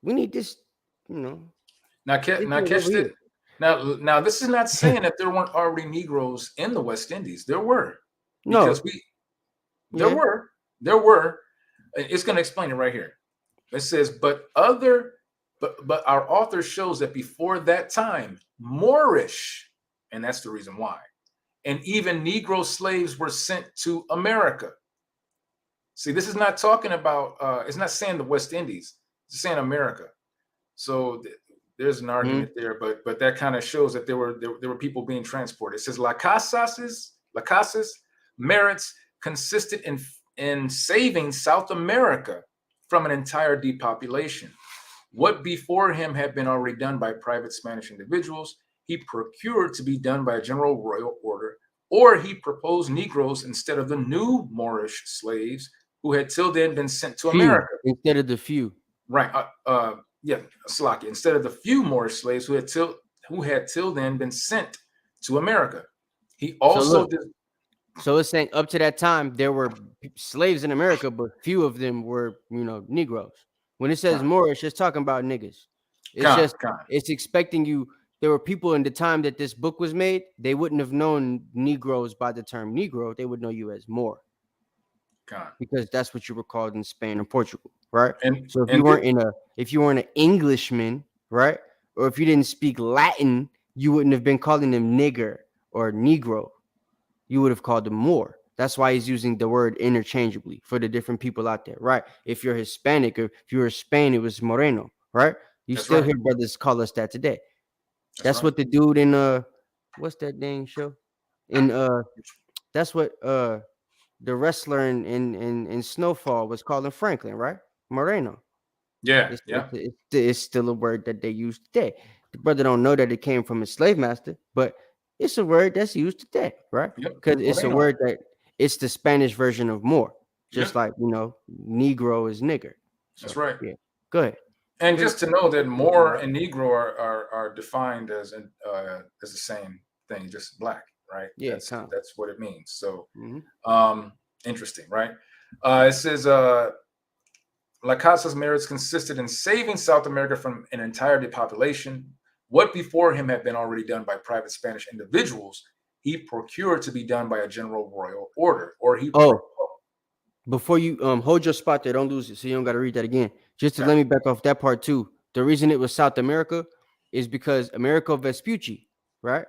We need this, you know.
Now,
This
now
is
catch
over
this.
here.
Now, this is not saying that there weren't already Negroes in the West Indies. There were, because
No,
there
yeah.
were. It's going to explain it right here. It says, but our author shows that before that time, Moorish, and that's the reason why, and even Negro slaves were sent to America. See, this is not talking about. It's not saying the West Indies. It's saying America. So there's an argument there, but that kind of shows that there were people being transported. It says La Casas merits consisted in saving South America from an entire depopulation. What before him had been already done by private Spanish individuals, he procured to be done by a general royal order, or he proposed Negroes instead of the new Moorish slaves who had till then been sent to
Few
America.
instead of the few.
Right. Yeah, Slaki. Instead of the few Moorish slaves who had till then been sent to America. He also did.
So it's saying up to that time there were slaves in America, but few of them were, Negroes. When it says Moorish, it's talking about niggas. It's it's expecting you. There were people in the time that this book was made. They wouldn't have known Negroes by the term Negro. They would know you as Moor. Because that's what you were called in Spain and Portugal, right? So if you weren't an Englishman, right, or if you didn't speak Latin, you wouldn't have been calling them nigger or Negro. You would have called them Moor. That's why he's using the word interchangeably for the different people out there, right? If you're Hispanic or if you were Spain, it was Moreno, right? You still hear brothers call us that today. That's what the dude in what's that dang show? That's what the wrestler in Snowfall was calling Franklin, right? Moreno.
Yeah,
It's still a word that they use today. The brother don't know that it came from his slave master, but it's a word that's used today, right? Because it's a word that it's the Spanish version of Moor, just like Negro is nigger. So,
that's right.
Yeah, go ahead.
And just to know that Moor and Negro are defined as the same thing, just black, right?
Yeah,
that's what it means. So, interesting, right? It says La Casa's merits consisted in saving South America from an entire depopulation. What before him had been already done by private Spanish individuals, he procured to be done by a general royal order, or he.
Before you hold your spot there, don't lose it, so you don't got to read that again. Just to let me back off that part too. The reason it was South America is because Americo Vespucci, right?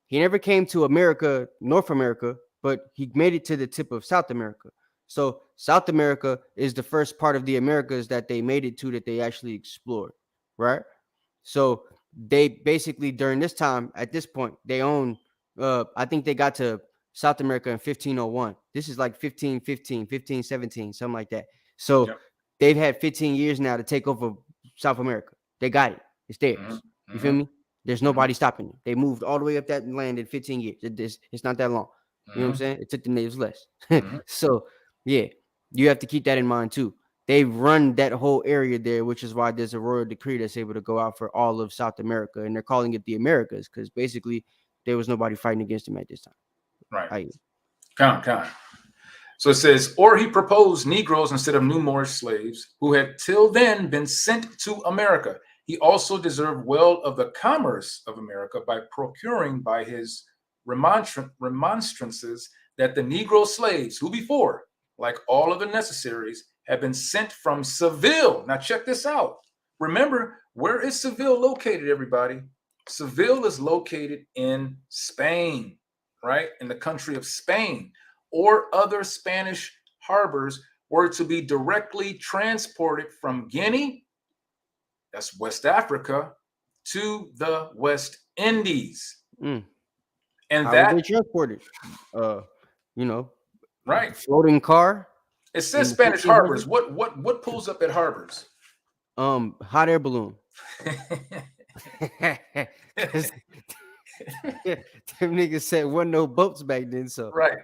He never came to America, North America, but he made it to the tip of South America. So South America is the first part of the Americas that they made it to that they actually explored, right? So they basically during this time, at this point, they own. I think they got to South America in 1501. This is like 1515, 1517, something like that. So they've had 15 years now to take over South America. They got it. It's theirs. You feel me? There's nobody stopping them. They moved all the way up that land in 15 years. It's not that long. You know what I'm saying? It took the natives less. So, yeah, you have to keep that in mind too. They run that whole area there, which is why there's a royal decree that's able to go out for all of South America. And they're calling it the Americas because basically there was nobody fighting against them at this time.
Right. Count. So it says, or he proposed Negroes instead of new Moorish slaves who had till then been sent to America. He also deserved well of the commerce of America by procuring by his remonstrances that the Negro slaves who before, like all of the necessaries, had been sent from Seville. Now check this out. Remember, where is Seville located, everybody? Seville is located in Spain, right? In the country of Spain, or other Spanish harbors were to be directly transported from Guinea, that's West Africa, to the West Indies. And
how
that
they transported,
right,
floating car.
It says Spanish harbors. What pulls up at harbors?
Hot air balloon. Them niggas said wasn't no boats back then, so
right.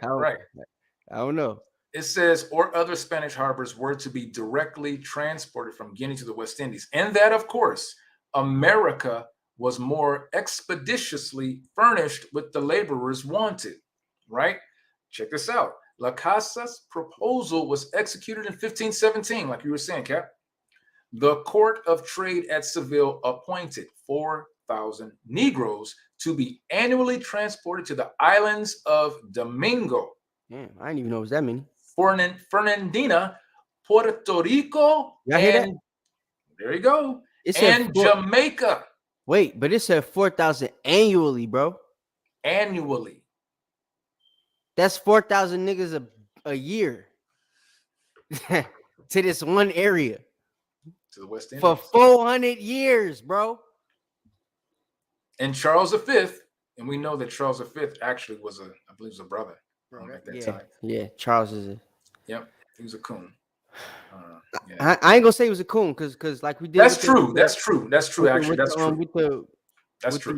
I don't know.
It says, or other Spanish harbors were to be directly transported from Guinea to the West Indies, and that, of course, America was more expeditiously furnished with the laborers wanted, right? Check this out. La Casa's proposal was executed in 1517, like you were saying, Cap. The Court of Trade at Seville appointed 4,000 Negroes to be annually transported to the islands of Domingo,
Damn, I didn't even know it was that many.
Fernandina, Puerto Rico,
Y'all hear that?
and there you go,
It said
and Jamaica
Wait, but it said 4,000 annually, bro.
annually.
That's 4,000 niggas a year to this one area
To the West Indies.
for 400 years, bro.
And Charles V, and we know that Charles V actually was I believe, was a brother at that time.
Yeah, Charles is
Yep, he was a coon.
I ain't gonna say he was a coon because like we did.
That's true. That's true. Actually, that's true.
That's true.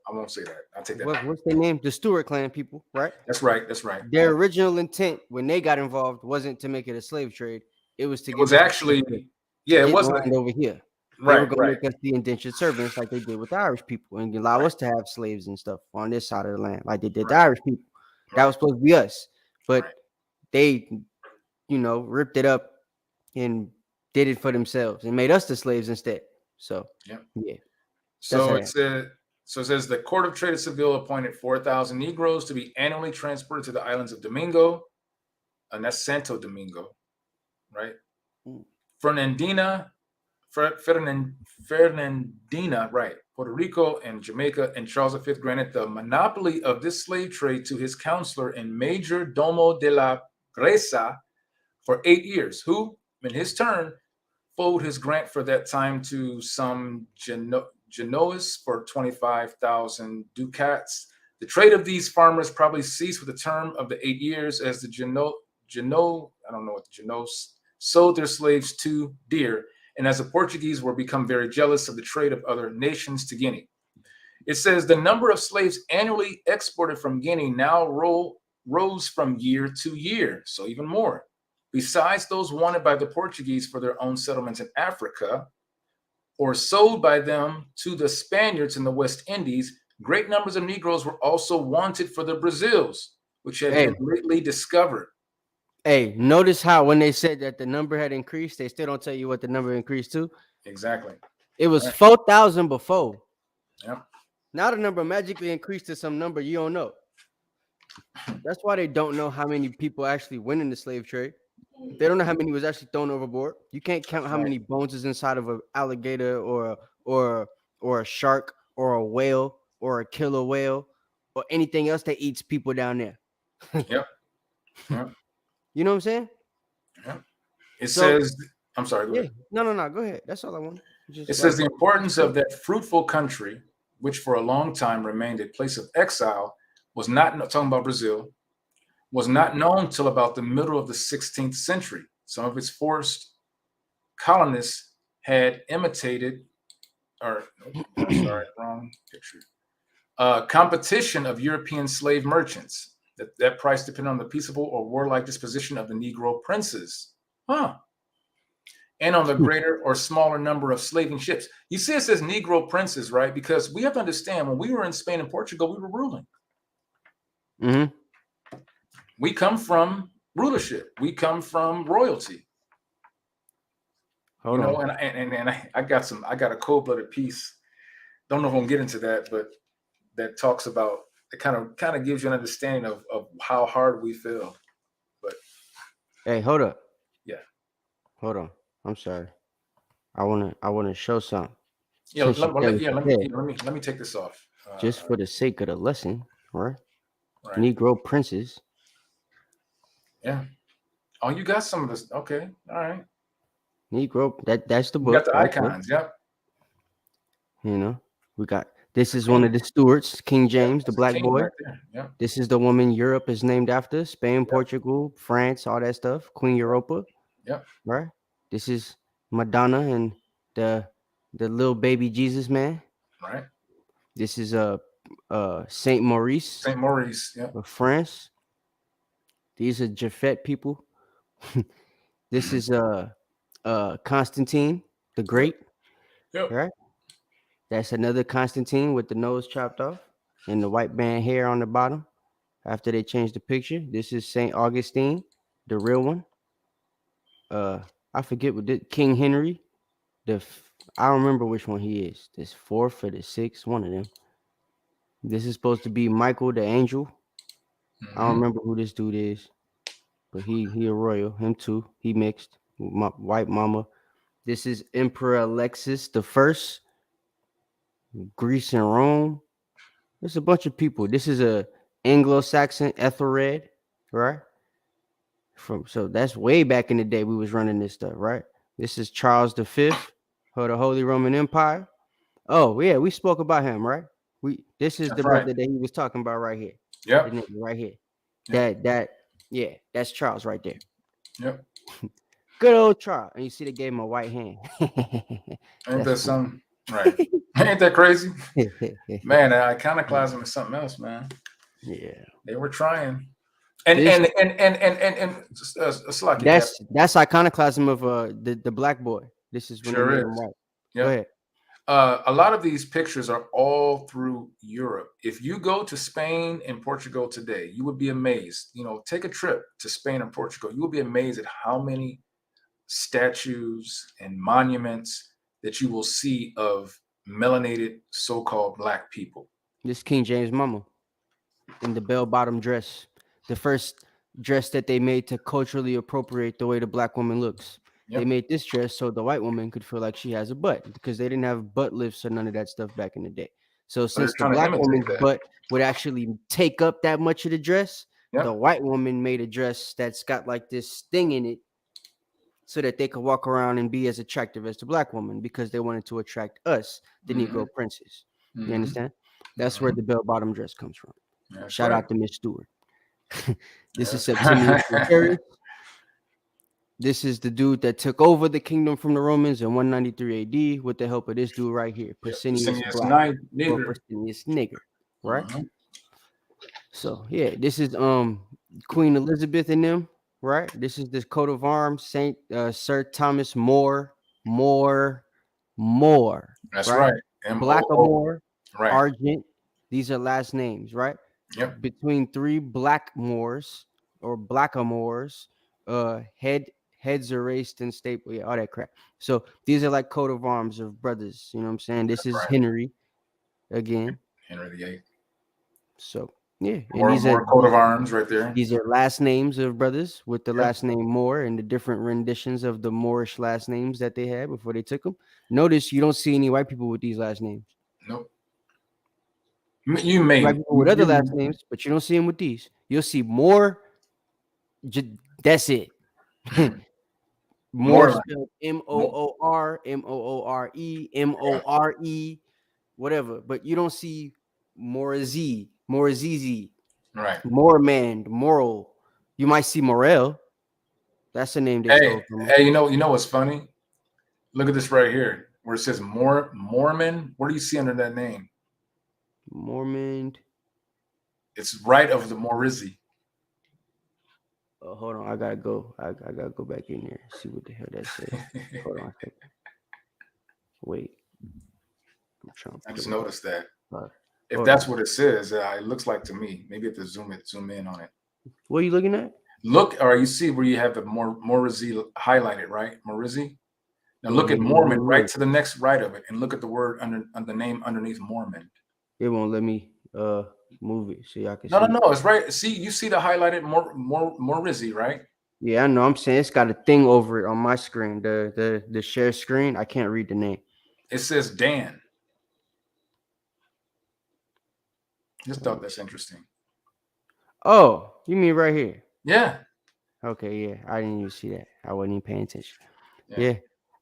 I won't say that. I'll take that.
What's their name? The Stewart clan people, right?
That's right.
Their original intent when they got involved wasn't to make it a slave trade. It was to.
It was actually, it wasn't
over here. They were going to make us the indentured servants like they did with the Irish people and allow us to have slaves and stuff on this side of the land, like they did the Irish people. That was supposed to be us, but they, ripped it up and did it for themselves and made us the slaves instead. So yeah.
So it says the Court of Trade of Seville appointed 4,000 Negroes to be annually transported to the islands of Domingo, and that's Santo Domingo, right? Fernandina, right? Puerto Rico and Jamaica, and Charles V granted the monopoly of this slave trade to his counselor and major domo de la Gresa for 8 years, who, in his turn, forwarded his grant for that time to some Genoese for 25,000 ducats. The trade of these farmers probably ceased with the term of the 8 years as the Genoese sold their slaves too dear, and as the Portuguese were become very jealous of the trade of other nations to Guinea. It says the number of slaves annually exported from Guinea now rose from year to year, so even more. Besides those wanted by the Portuguese for their own settlements in Africa, or sold by them to the Spaniards in the West Indies, great numbers of Negroes were also wanted for the Brazils, which had been lately discovered.
Hey, notice how when they said that the number had increased, they still don't tell you what the number increased to.
Exactly.
It was 4,000 before.
Yeah.
Now the number magically increased to some number you don't know. That's why they don't know how many people actually went in the slave trade. They don't know how many was actually thrown overboard. You can't count how many bones is inside of an alligator or a shark or a whale or a killer whale or anything else that eats people down there.
Yep.
You know what I'm saying?
Yeah. It says, I'm sorry. Go ahead.
No. Go ahead. That's all I want.
It says the importance of that fruitful country, which for a long time remained a place of exile, was not talking about Brazil. Was not known till about the middle of the 16th century. Some of its forced colonists had imitated, wrong picture. Competition of European slave merchants. That price depended on the peaceable or warlike disposition of the Negro princes. And on the greater or smaller number of slaving ships. You see, it says Negro princes, right? Because we have to understand when we were in Spain and Portugal, we were ruling.
Mm-hmm.
We come from rulership. We come from royalty.
Hold on.
And I got a cold-blooded piece. Don't know if I'm gonna get into that, but that talks about it kind of gives you an understanding of how hard we feel. But
hey, hold up.
Yeah.
Hold on. I'm sorry. I wanna show something.
Yeah, let me take this off.
Just for the sake of the lesson, right? Negro princes.
Yeah. Oh, you got some of this. Okay. All right.
Negro. That's the book.
You got the icons. Yep.
We got. This is one of the Stuarts, King James, the black boy.
Right there. Yep.
This is the woman Europe is named after. Spain, Portugal, France, all that stuff. Queen Europa.
Yep.
Right. This is Madonna and the little baby Jesus man.
Right.
This is Saint Maurice.
Saint Maurice. Yeah.
Of France. These are Japhet people. This is Constantine the Great.
Yep.
Right? That's another Constantine with the nose chopped off and the white band hair on the bottom. After they changed the picture, this is Saint Augustine, the real one. I forget what King Henry. I don't remember which one he is. This fourth or the sixth, one of them. This is supposed to be Michael the angel. I don't remember who this dude is, but he a royal. Him too. He mixed with my white mama. This is Emperor Alexis the First, Greece and Rome. There's a bunch of people. This is a Anglo-Saxon Ethelred, right? So that's way back in the day we was running this stuff, right? This is Charles V of the Holy Roman Empire. Oh yeah, we spoke about him, right? This is
That's
the
right.
brother that he was talking about right here.
Yep.
The nigga right here.
Yep.
That's Charles right there.
Yep.
Good old Charles. And you see they gave him a white hand.
Ain't that something? Right. Ain't that crazy? Man, iconoclasm is something else, man.
Yeah.
They were trying. And Slaki,
that's iconoclasm of the black boy. This is when
sure
they made
is.
him white.
Yep.
Go ahead.
A lot of these pictures are all through Europe. If you go to Spain and Portugal today, you would be amazed. You know, take a trip to Spain and Portugal. You will be amazed at how many statues and monuments that you will see of melanated so-called black people.
This King James mama in the bell-bottom dress, the first dress that they made to culturally appropriate the way the black woman looks. Yep. They made this dress so the white woman could feel like she has a butt because they didn't have butt lifts or none of that stuff back in the day. So since the black woman's butt would actually take up that much of the dress, the white woman made a dress that's got like this thing in it so that they could walk around and be as attractive as the black woman because they wanted to attract us, the Negro princes. You understand? That's where the bell-bottom dress comes from. That's Shout out to Miss Stewart. This is Septimius Severus. This is the dude that took over the kingdom from the Romans in 193 AD with the help of this dude right here, Pesinius Black, or Pesinius Nigger, right? So yeah, this is Queen Elizabeth and them, right? This is this coat of arms, Saint Sir Thomas More.
That's right.
Blackamore,
right.
Argent. These are last names, right?
Yep.
Between three Blackmores or Blackamores, heads erased and staple, all that crap. So these are like coat of arms of brothers. You know what I'm saying? This is right. Henry again.
Henry VIII.
So yeah,
and these are coat of arms right there.
These are last names of brothers with the last name Moore and the different renditions of the Moorish last names that they had before they took them. Notice you don't see any white people with these last names.
Nope. You may
white people with other last names, but you don't see them with these. You'll see Moore. That's it. More spelled Moor, Moore, whatever. But you don't see Morazizi,
right?
Mormand, Moral. You might see Morel. That's the name they stole from.
Hey, you know what's funny? Look at this right here, where it says Mormon. What do you see under that name?
Mormon.
It's right of the Morizi.
Oh, hold on, I gotta go. I gotta go back in there. See what the hell that says. Hold on a second. Wait.
I just noticed that. If that's what it says, it looks like to me. Maybe if to zoom in on it.
What are you looking at?
Look, or you see where you have the Morizi highlighted, right? Morizi. Now look at Mormon right to the next right of it, and look at the word under the name underneath Mormon.
It won't let me move it so y'all can see.
No, it's right. See, you see the highlighted Morizi, right?
Yeah, I know. I'm saying it's got a thing over it on my screen, the share screen. I can't read the name.
It says Dan. Just thought that's interesting.
Oh, you mean right here?
Yeah.
Okay, yeah. I didn't even see that. I wasn't even paying attention. Yeah.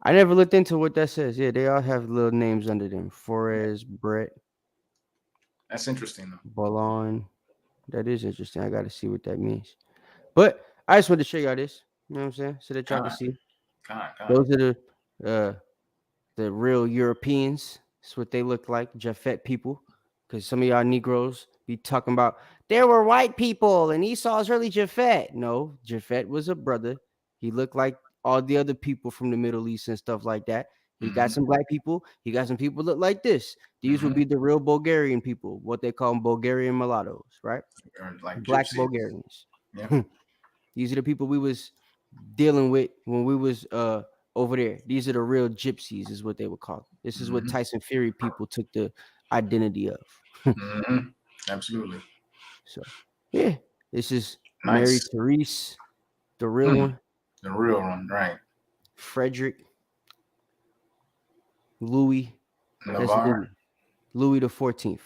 I never looked into what that says. Yeah, they all have little names under them. Forrest, Brett.
That's interesting, though.
Ballon. That is interesting. I got to see what that means. But I just wanted to show y'all this. You know what I'm saying? So that y'all can see. Those are the real Europeans. That's what they look like. Japhet people. Because some of y'all Negroes be talking about there were white people and Esau's really Japhet. No, Japhet was a brother. He looked like all the other people from the Middle East and stuff like that. He got some black people. He got some people look like this. These would be the real Bulgarian people, what they call Bulgarian mulattoes, right?
Like
Black
gypsies.
Bulgarians.
Yeah.
These are the people we was dealing with when we was over there. These are the real gypsies, is what they would call them. This is what Tyson Fury people took the identity of.
Absolutely.
So yeah, this is
Nice.
Mary Therese, the real one.
The real one, right?
Frederick, Louis,
Navarre.
Louis the 14th.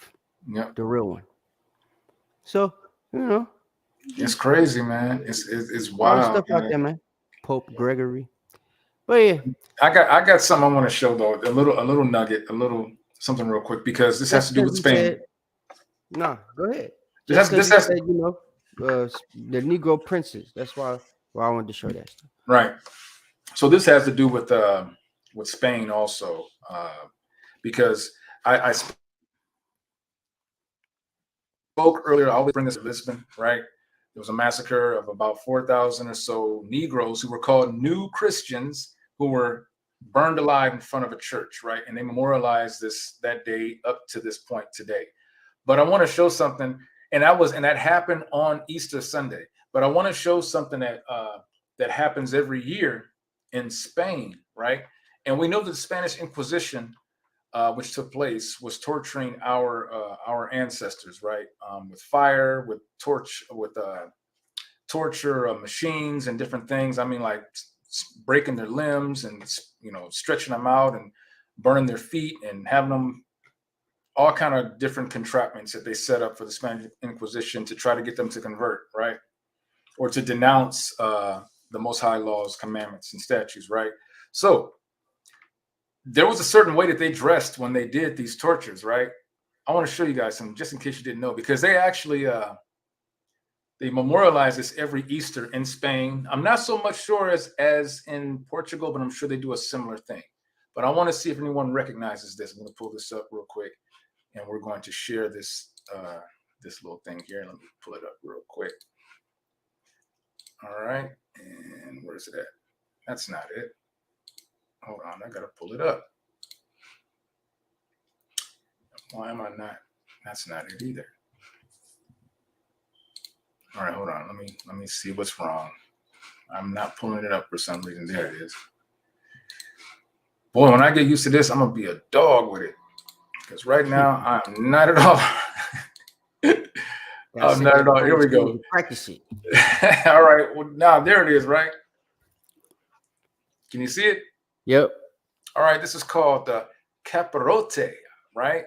Yep.
The real one. So, you know.
It's crazy, man. It's
All the
wild.
stuff out there, man. Pope Gregory. But yeah.
I got something I want to show though. A little nugget, something real quick, because this has to do with Spain.
Nah, go ahead.
This has
said, you know, the Negro princes. That's why I wanted to show that stuff.
Right. So this has to do with Spain also, because I spoke earlier. I always bring this to Lisbon, right? There was a massacre of about 4,000 or so Negroes who were called New Christians, who were burned alive in front of a church, right? And they memorialized that day up to this point today. But I want to show something, and that happened on Easter Sunday. But I want to show something that happens every year in Spain, right? And we know that the Spanish Inquisition, which took place, was torturing our ancestors, right? With fire, with torture machines and different things. I mean, like breaking their limbs and, you know, stretching them out and burning their feet and having them, all kind of different contraptions that they set up for the Spanish Inquisition to try to get them to convert, right? Or to denounce the Most High laws, commandments, and statutes, right? So there was a certain way that they dressed when they did these tortures, right? I want to show you guys some, just in case you didn't know, because they actually they memorialize this every Easter in Spain. I'm not so much sure as in Portugal, but I'm sure they do a similar thing. But I want to see if anyone recognizes this. I'm going to pull this up real quick, and we're going to share this this little thing here. Let me pull it up real quick. All right, and where's it at? That's not it. Hold on, I gotta pull it up. Why am I not? That's not it either. All right, hold on. Let me see what's wrong. I'm not pulling it up for some reason. There it is. Boy, when I get used to this, I'm gonna be a dog with it. Because right now, I'm not at all. I'm not at all. Here we go.
Practice it.
All right. Well, now there it is, right? Can you see it?
Yep.
All right. This is called the capirote, right?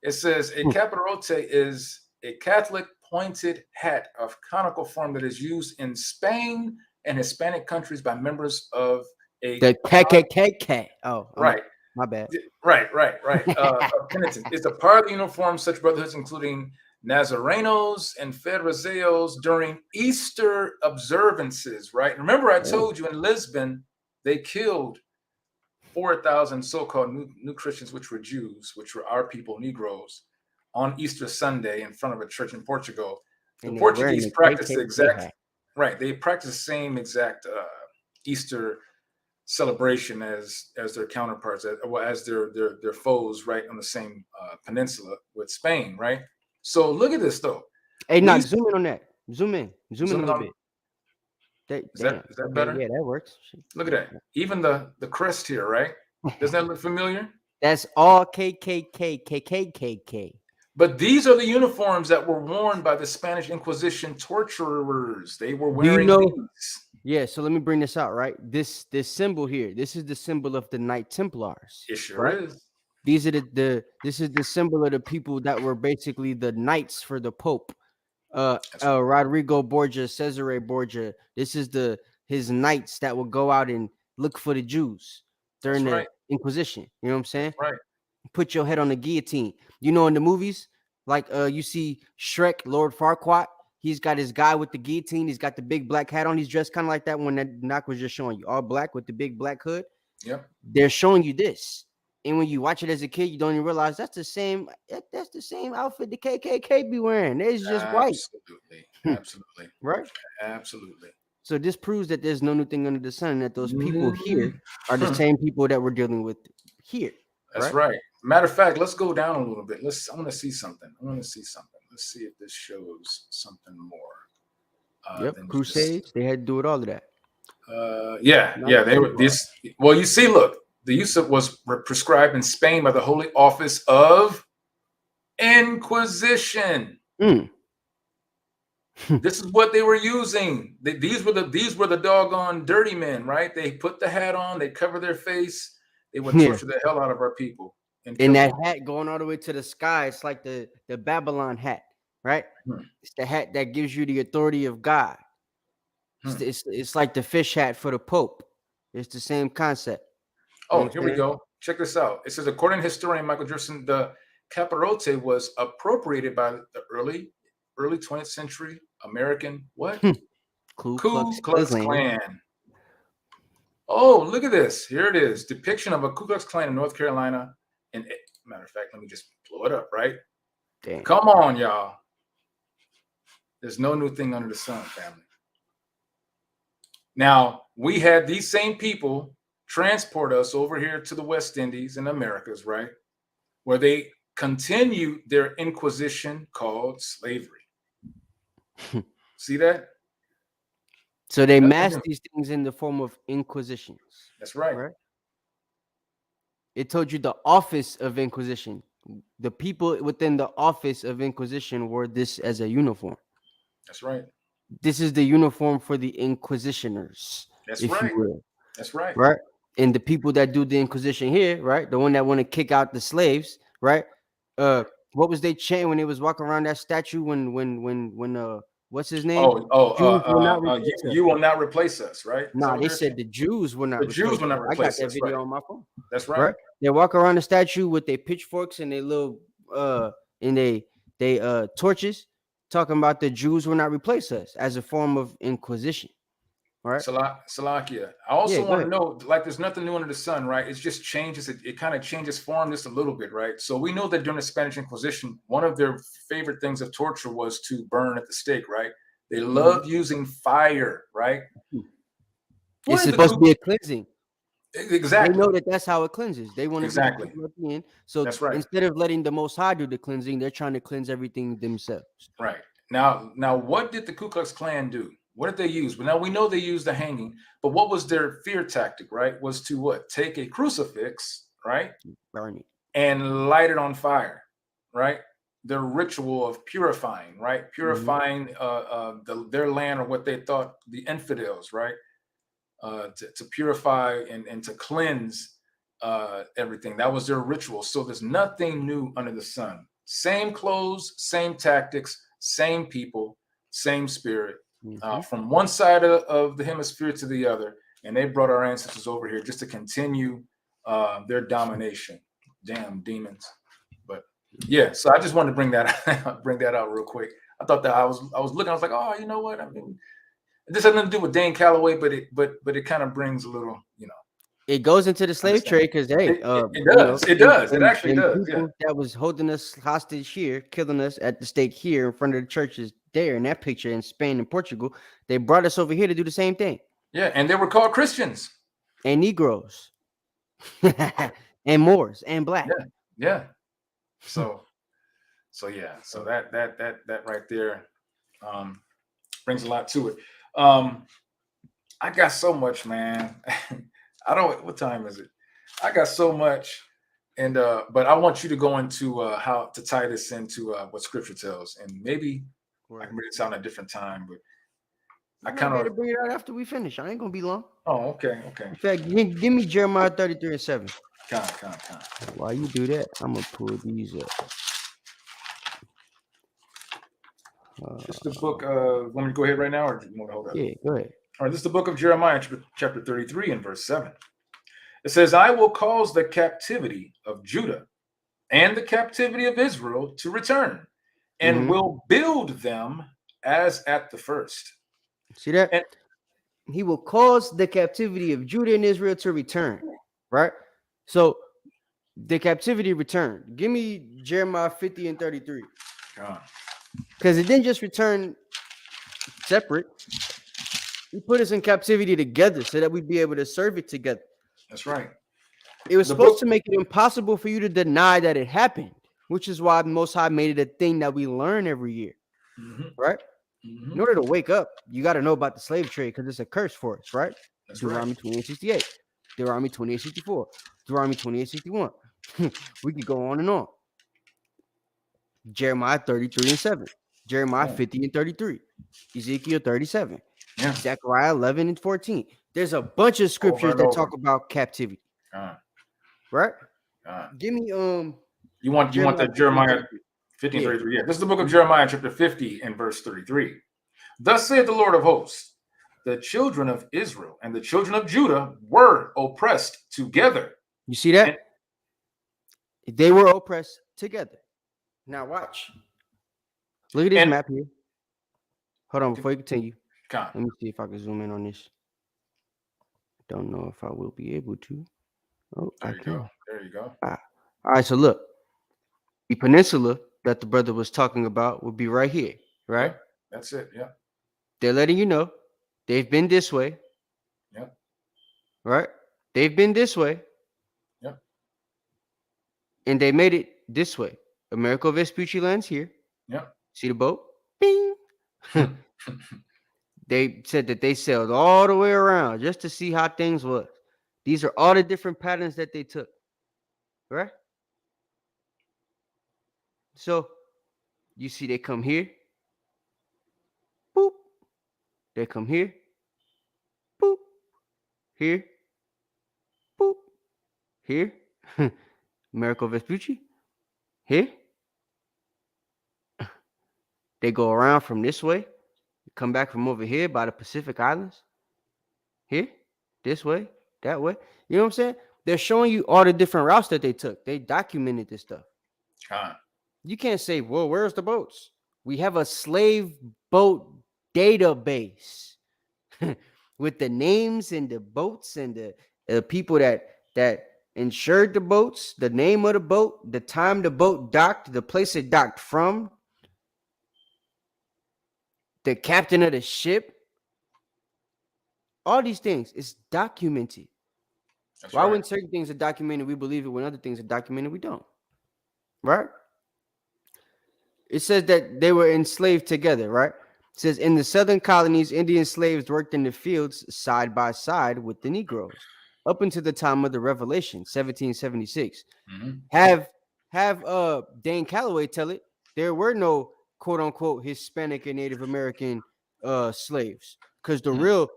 It says a capirote is a Catholic pointed hat of conical form that is used in Spain and Hispanic countries by members of the
KKK. Oh,
right.
My bad.
Right. Penitent. It's a part of the uniform, such brotherhoods, including Nazarenos and Fariseos during Easter observances, right? Remember, I told you in Lisbon, they killed 4,000 so-called new Christians, which were Jews, which were our people, Negroes, on Easter Sunday in front of a church in Portugal. The Portuguese practice the exact, right? They practice the same exact Easter celebration as their counterparts, as their foes, right, on the same peninsula with Spain, right? So look at this though.
Hey, now zoom in on that. Zoom in a little bit.
Is that better?
Yeah, that works.
Look at that. Even the crest here, right? Doesn't that look familiar?
That's all KKK.
But these are the uniforms that were worn by the Spanish Inquisition torturers. They were wearing these.
Yeah, so let me bring this out, right? This symbol here, this is the symbol of the Knight Templars.
It sure is.
These are this is the symbol of the people that were basically the knights for the Pope. Rodrigo Borgia, Cesare Borgia. This is his knights that would go out and look for the Jews during the Inquisition. You know what I'm saying?
Right.
Put your head on the guillotine. You know, in the movies, like you see Shrek, Lord Farquaad. He's got his guy with the guillotine. He's got the big black hat on. He's dressed kind of like that one that Knock was just showing you, all black with the big black hood.
Yep.
They're showing you this, and when you watch it as a kid, you don't even realize that's the same outfit the KKK be wearing. It's just white.
Absolutely.
Right?
Absolutely.
So this proves that there's no new thing under the sun, and that those people here are the same people that we're dealing with here.
That's right. Matter of fact, let's go down a little bit. I want to see something. Let's see if this shows something more.
Yep. Crusades. They had to do with all of that.
They were this. Well, you see, look, the use of was prescribed in Spain by the Holy Office of Inquisition. This is what they were using. These were the doggone dirty men, right? They put the hat on, they cover their face, they would torture the hell out of our people.
And that hat going all the way to the sky, it's like the Babylon hat, right? It's the hat that gives you the authority of God. It's like the fish hat for the Pope. It's the same concept.
Oh, here we go. Check this out. It says, according to historian Michael Gerson, the capirote was appropriated by the early 20th century American Ku Klux Klan. Oh, look at this. Here it is. Depiction of a Ku Klux Klan in North Carolina. And matter of fact, let me just blow it up, right?
Damn.
Come on, y'all. There's no new thing under the sun, family. Now, we had these same people transport us over here to the West Indies and Americas, right? Where they continued their inquisition called slavery. See that?
So they masked these things in the form of inquisitions.
That's right.
It told you the office of inquisition. The people within the office of inquisition wore this as a uniform.
That's right.
This is the uniform for the inquisitioners.
That's
if
right.
You will.
That's right.
Right. And the people that do the inquisition here, right? The one that want to kick out the slaves, right? What was they chanting when they was walking around that statue? When what's his name?
You will not replace us, right?
No, they said the Jews will not.
The Jews will not replace us.
I got that video on my phone.
That's right.
They walk around the statue with their pitchforks and their little and they torches, talking about the Jews will not replace us as a form of inquisition. All right.
Salakia. I also want to know, like, there's nothing new under the sun, right? It just changes. It kind of changes form just a little bit, right? So we know that during the Spanish Inquisition, one of their favorite things of torture was to burn at the stake, right? They loved using fire, right?
It's supposed to be a cleansing.
Exactly.
They know that that's how it cleanses. They want to
exactly.
So that's right. Instead of letting the Most High do the cleansing, they're trying to cleanse everything themselves.
Right. Now, what did the Ku Klux Klan do? What did they use? Well, now we know they used the hanging, but what was their fear tactic, right? Was to what? Take a crucifix, right?
Burn it.
And light it on fire, right? Their ritual of purifying, right? Purifying their land, or what they thought the infidels, right? To purify and to cleanse everything. That was their ritual. So there's nothing new under the sun. Same clothes, same tactics, same people, same spirit. From one side of the hemisphere to the other, and they brought our ancestors over here just to continue their domination. Damn demons! But yeah, so I just wanted to bring that out real quick. I thought that I was looking. I was like, oh, you know what? I mean, this has nothing to do with Dane Calloway, but it kind of brings a little,
It goes into the slave trade because
it does. It does. It actually does.
People that was holding us hostage here, killing us at the stake here in front of the churches there in that picture in Spain and Portugal, they brought us over here to do the same thing.
Yeah, and they were called Christians
and Negroes and Moors and black.
Yeah. So that right there brings a lot to it. I got so much, man. What time is it? I got so much. And but I want you to go into how to tie this into what scripture tells. And maybe I can bring this out at a different time, but I kind of
bring it out after we finish. I ain't gonna be long.
Oh, okay.
In fact, give me Jeremiah 33:7.
Con.
While you do that, I'm gonna pull these up.
This is the book. Want me to go ahead right now, or do you want to hold up?
Yeah, go ahead.
All right, this is the book of Jeremiah, chapter 33 and verse 7. It says, I will cause the captivity of Judah and the captivity of Israel to return, and will build them as at the first.
See that? And he will cause the captivity of Judah and Israel to return, right? So the captivity returned. Give me Jeremiah 50 and 33. Because it didn't just return separate. He put us in captivity together so that we'd be able to serve it together.
That's right.
It was
The
supposed
book-
to make it impossible for you to deny that it happened, which is why the Most High made it a thing that we learn every year, right? In order to wake up, you got to know about the slave trade because it's a curse for us, right?
That's
Deuteronomy
right.
28:68, Deuteronomy 28:64, Deuteronomy 28:61. We could go on and on. Jeremiah 33:7, Jeremiah 50:33, Ezekiel 37,
Yeah.
Zechariah 11:14. There's a bunch of scriptures
and
that
over.
talk about captivity, right? Give me
You want that Jeremiah 50 and
Yeah.
33. Yeah, this is the book of Jeremiah, chapter 50 and verse 33. Thus saith the Lord of hosts, the children of Israel and the children of Judah were oppressed together.
You see that? They were oppressed together. Now watch. Look at this map here. Hold on, before you continue. Let me see if I can zoom in on this. Don't know if I will be able to. Oh, I can.
There you go.
All right, so look. The peninsula that the brother was talking about would be right here, right?
Yep, that's it. Yeah.
They're letting you know they've been this way.
Yep.
Right? They've been this way.
Yep.
And they made it this way. Americo Vespucci lands here.
Yep.
See the boat? Bing. They said that they sailed all the way around just to see how things was. These are all the different patterns that they took. Right? So you see they come here. Boop. They come here. Boop. Here. Boop. Here. Americo Vespucci. Here. They go around from this way. Come back from over here by the Pacific Islands. Here. This way. That way. You know what I'm saying? They're showing you all the different routes that they took. They documented this stuff. You can't say, well, where's the boats? We have a slave boat database with the names and the boats and the people that insured the boats, the name of the boat, the time the boat docked, the place it docked from, the captain of the ship. All these things is documented. Why when certain things are documented, we believe it. When other things are documented, we don't. Right? It says that they were enslaved together, right? It says in the southern colonies, Indian slaves worked in the fields side by side with the Negroes up until the time of the Revelation, 1776. Have Dane Calloway tell it there were no quote unquote Hispanic and Native American slaves because the real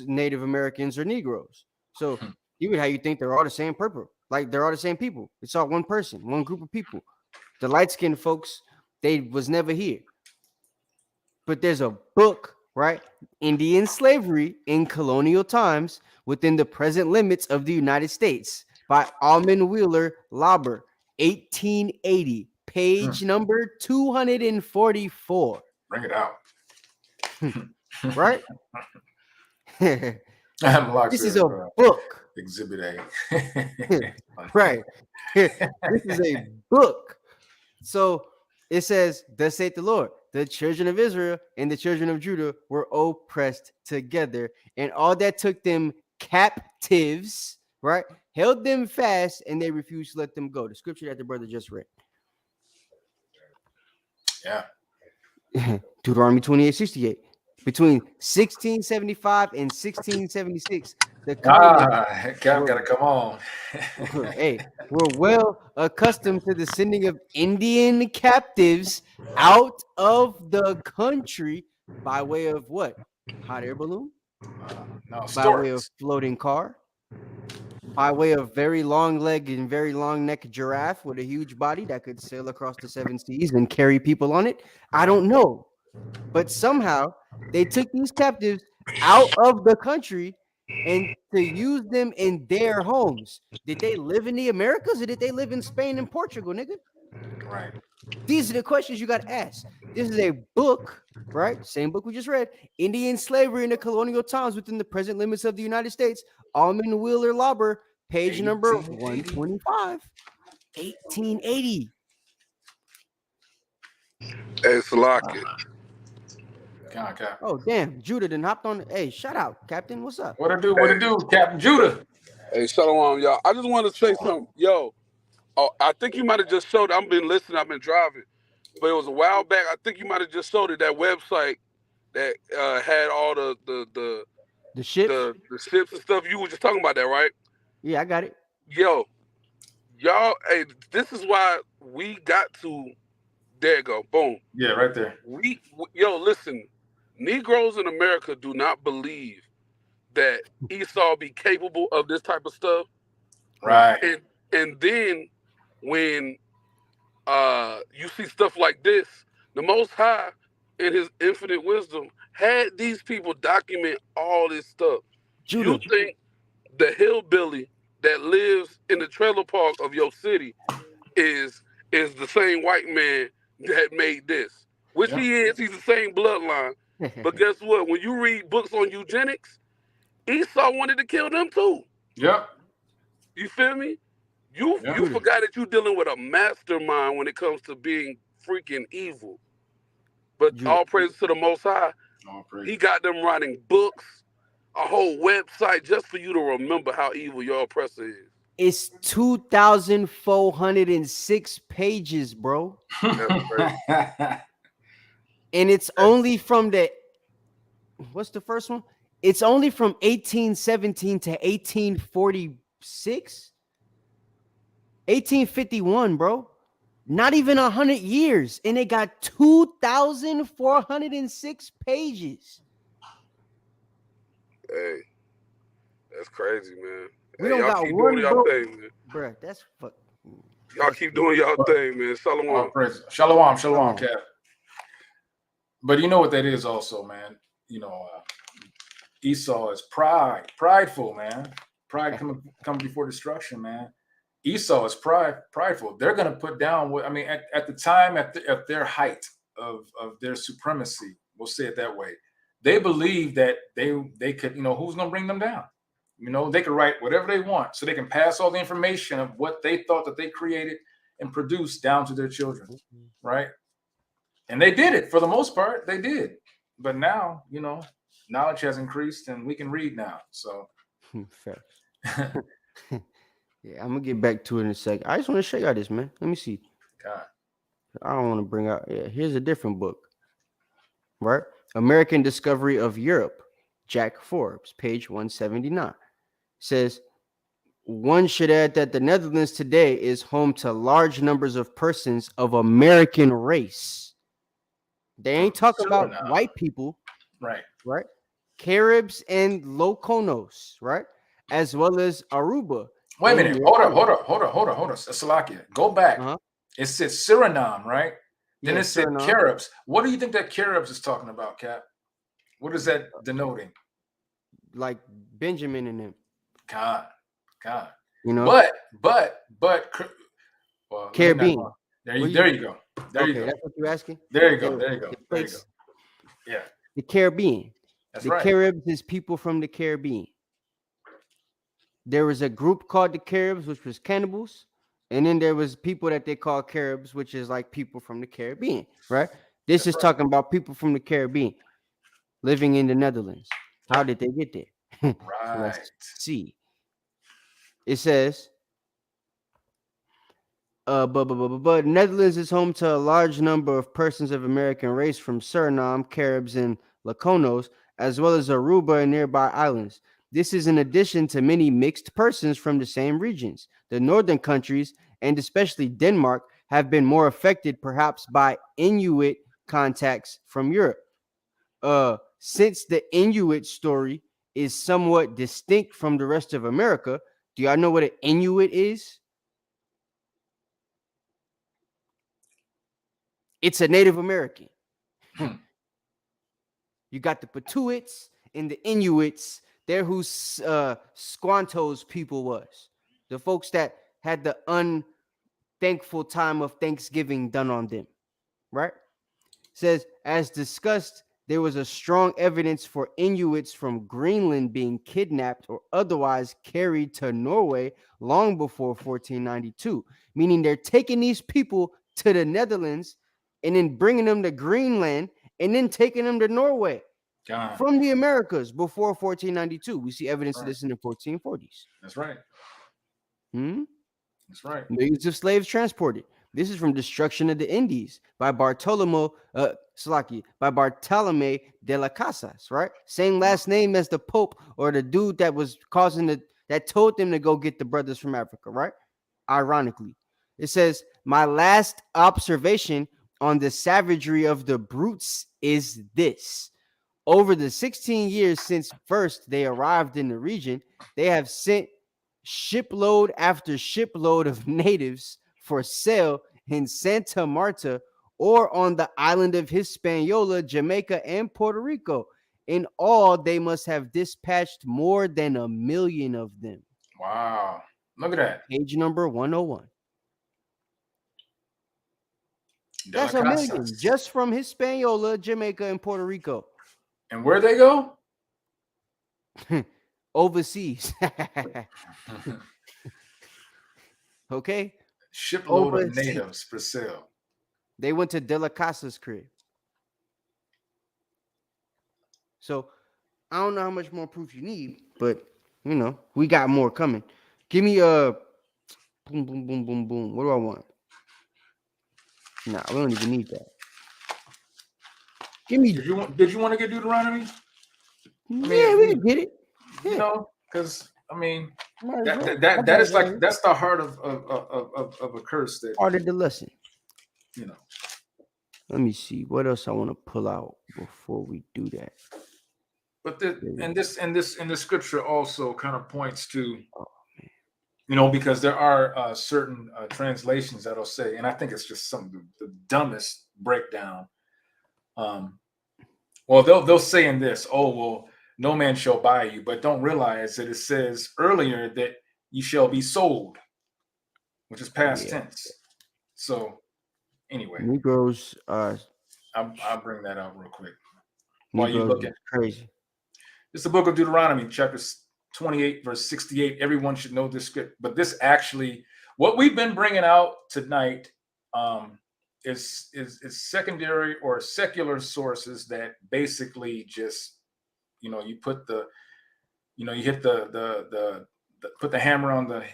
Native Americans are Negroes. So you would have you think they're all the same purple, like they're all the same people. It's all one person, one group of people. The light-skinned folks, they was never here. But there's a book, right? Indian slavery in colonial times within the present limits of the United States by Almond Wheeler Lauber, 1880, page number 244.
Bring it out.
Right?
This
is a book.
Exhibit A.
Right. This is a book. So it says, thus saith the Lord, the children of Israel and the children of Judah were oppressed together, and all that took them captives, right, held them fast, and they refused to let them go. The scripture that the brother just read.
Yeah.
Deuteronomy 28:68. Between 1675 and 1676, the
Cap gotta come on.
Hey, we're well accustomed to the sending of Indian captives out of the country by way of what? Hot air balloon? By way of floating car? By way of very long leg and very long neck giraffe with a huge body that could sail across the 7 seas and carry people on it? I don't know. But somehow they took these captives out of the country and to use them in their homes. Did they live in the Americas or did they live in Spain and Portugal, nigga?
Right.
These are the questions you got to ask. This is a book, right? Same book we just read. Indian slavery in the colonial times within the present limits of the United States. Almond Wheeler Lauber, page number 125. 1880.
Hey, Salaki.
Cap.
Oh, damn. Judah done hopped on. Hey, shout out, Captain. What's up?
What it do? What it do, Captain Judah?
Hey, shalom, y'all. I just want to say something. Yo, I think you might have just showed it. I've been listening. I've been driving. But it was a while back. I think you might have just showed it, that website that had all the
ships?
The ships and stuff. You were just talking about that, right?
Yeah, I got it.
Yo, y'all, hey, this is why we got to, there you go, boom.
Yeah, right there.
Yo, listen, Negroes in America do not believe that Esau be capable of this type of stuff.
Right.
And then when you see stuff like this, the Most High, in his infinite wisdom, had these people document all this stuff.
Judah.
You think the hillbilly that lives in the trailer park of your city is the same white man that made this? Which he is. He's the same bloodline. But guess what? When you read books on eugenics, Esau wanted to kill them too.
Yep.
You feel me? You forgot that you're dealing with a mastermind when it comes to being freaking evil. But all praise to the Most High. He got them writing books, a whole website just for you to remember how evil your oppressor is.
It's 2,406 pages, bro.
That's crazy.
And it's only from what's the first one? It's only from 1817 to 1846. 1851, bro. Not even 100 years. And it got 2,406 pages.
Hey, that's crazy, man.
We
hey,
don't
y'all
got
keep
one
doing y'all thing, man.
Bruh, that's fuck.
Y'all keep doing y'all thing, man. Shalom.
Shalom, Cap. But you know what that is also, man. You know, Esau is prideful, man. Pride come before destruction, man. Esau is prideful. They're going to put down what, I mean, at the time, at their height of their supremacy, we'll say it that way, they believe that they could, you know, who's going to bring them down? You know, they could write whatever they want so they can pass all the information of what they thought that they created and produced down to their children, right? And they did it for the most part. They did. But now, you know, knowledge has increased and we can read now. So
fair. Yeah, I'm gonna get back to it in a second. I just want to show y'all this, man. Let me see.
God.
I don't want to bring out. Yeah, here's a different book. Right? American Discovery of Europe, Jack Forbes, page 179. Says, one should add that the Netherlands today is home to large numbers of persons of American race. They ain't talking about white people.
Right.
Right? Caribs and Loconos, right? As well as Aruba.
Wait a minute. Hold up. Salakia. Go back. It said Suriname, right? Then it said Caribs. What do you think that Caribs is talking about, Cap? What is that denoting?
Like Benjamin and them.
God.
You know,
but well,
Caribbean.
There you go. There you go.
That's what you're asking?
There you go. Yeah.
The Caribbean.
That's
the
right.
Caribs is people from the Caribbean. There was a group called the Caribs, which was cannibals. And then there was people that they call Caribs, which is like people from the Caribbean, right? This is talking about people from the Caribbean living in the Netherlands. How did they get there?
Right.
Let's see. It says, but Netherlands is home to a large number of persons of American race from Suriname, Caribs, and Laconos, as well as Aruba and nearby islands. This is in addition to many mixed persons from the same regions. The northern countries, and especially Denmark, have been more affected perhaps by Inuit contacts from Europe. Since the Inuit story is somewhat distinct from the rest of America, do y'all know what an Inuit is? It's a Native American. You got the Patuits and the Inuits. They're who Squantos people was. The folks that had the unthankful time of Thanksgiving done on them. Right? Says, as discussed, there was a strong evidence for Inuits from Greenland being kidnapped or otherwise carried to Norway long before 1492, meaning they're taking these people to the Netherlands and then bringing them to Greenland and then taking them to Norway
God.
from the Americas before 1492. We see evidence of
Right.
this in the 1440s.
That's right. That's right.
Millions of slaves transported. This is from Destruction of the Indies by Bartolomé de la Casas, right? Same last name as the Pope or the dude that was that told them to go get the brothers from Africa, right? Ironically, it says, my last observation on the savagery of the brutes is this. Over the 16 years since first they arrived in the region, they have sent shipload after shipload of natives for sale in Santa Marta or on the island of Hispaniola, Jamaica, and Puerto Rico. In all, they must have dispatched more than 1 million of them.
Wow. Look at that.
Page number 101. That's
De la
1 million
Casas.
just from Hispaniola, Jamaica, and Puerto Rico.
And where they go?
Overseas. Okay.
Shipload of natives for sale.
They went to De La Casa's crib. So I don't know how much more proof you need, but you know, we got more coming. Give me a boom, boom, boom, boom, boom. What do I want? Nah, we don't even need that. Give me.
Did you want to get Deuteronomy?
Yeah, we can get it. Yeah.
You know, because I mean, that is like that's the heart of a curse. That
part of the lesson.
You know.
Let me see what else I want to pull out before we do that.
But this scripture also kind of points to, you know, because there are certain translations that'll say, and I think it's just some of the dumbest breakdown. Well, they'll say in this, oh well, no man shall buy you, but don't realize that it says earlier that you shall be sold, which is past tense. So anyway,
Negroes
I'll bring that out real quick
while
you look at
crazy.
It's the book of Deuteronomy, chapter 28, verse 68. Everyone should know this script, but this actually, what we've been bringing out tonight, is secondary or secular sources that basically just, you know, you put the, you know, you hit the put the hammer on the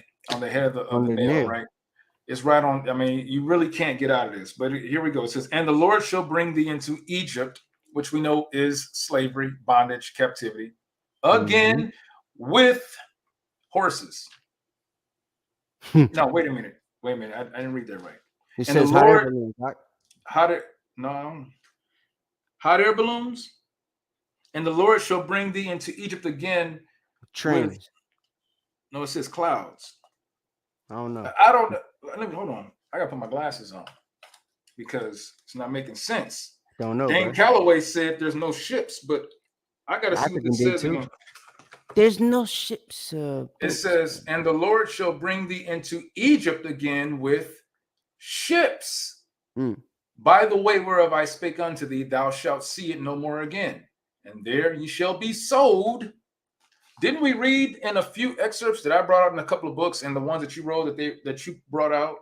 head of the nail, right? It's right on. I mean, you really can't get out of this. But here we go. It says, "And the Lord shall bring thee into Egypt," which we know is slavery, bondage, captivity, again with horses. No, wait a minute. I didn't read that right.
It
and
says
the Lord, hot air balloons. And the Lord shall bring thee into Egypt again.
Trains.
No, it says clouds.
I don't know.
I don't know. Hold on. I gotta put my glasses on because it's not making sense.
Don't know.
Dane Calloway said there's no ships, but I gotta see what it says again.
There's no ships.
It says, "And the Lord shall bring thee into Egypt again with ships. By the way whereof I spake unto thee, thou shalt see it no more again. And there ye shall be sold." Didn't we read in a few excerpts that I brought out in a couple of books, and the ones that you wrote that you brought out,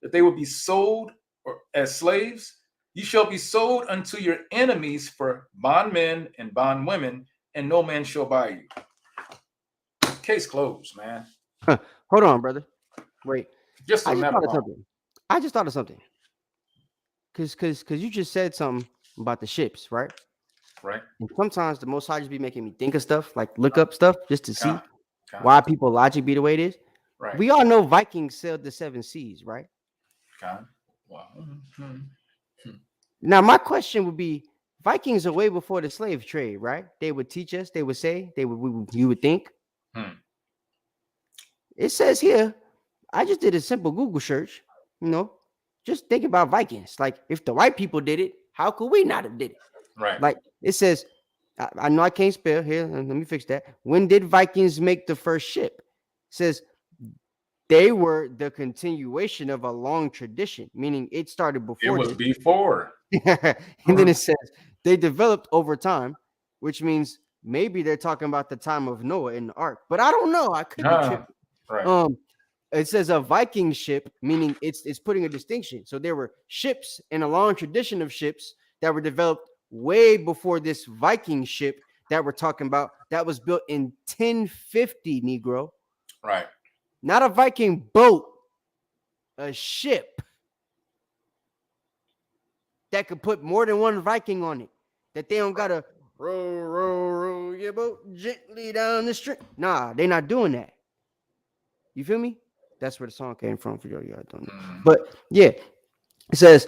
that they would be sold or as slaves? "Ye shall be sold unto your enemies for bondmen and bondwomen, and no man shall buy you." Case closed, man.
Hold on, brother. Wait. I just thought of something. Because you just said something about the ships, right?
Right.
And sometimes the Most High just be making me think of stuff, like look up stuff just to see why people logic be the way it is.
Right.
We all know Vikings sailed the 7 seas, right?
Wow.
Now, my question would be, Vikings are way before the slave trade, right? They would teach us, they would say, you would think. It says here, I just did a simple Google search, you know, just think about Vikings. Like, if the white people did it, how could we not have did it?
Right.
Like, it says, I know I can't spell here. Let me fix that. When did Vikings make the first ship? It says they were the continuation of a long tradition, meaning it started before.
It was before.
And then it says they developed over time, which means maybe they're talking about the time of Noah in the ark. But I don't know. I could be tripping.
Right.
It says a Viking ship, meaning it's putting a distinction. So there were ships and a long tradition of ships that were developed way before this Viking ship that we're talking about that was built in 1050, Negro.
Right.
Not a Viking boat, a ship that could put more than one Viking on it. That they don't gotta row your boat gently down the stream. Nah, they're not doing that. You feel me? That's where the song came from for y'all don't know. But yeah, it says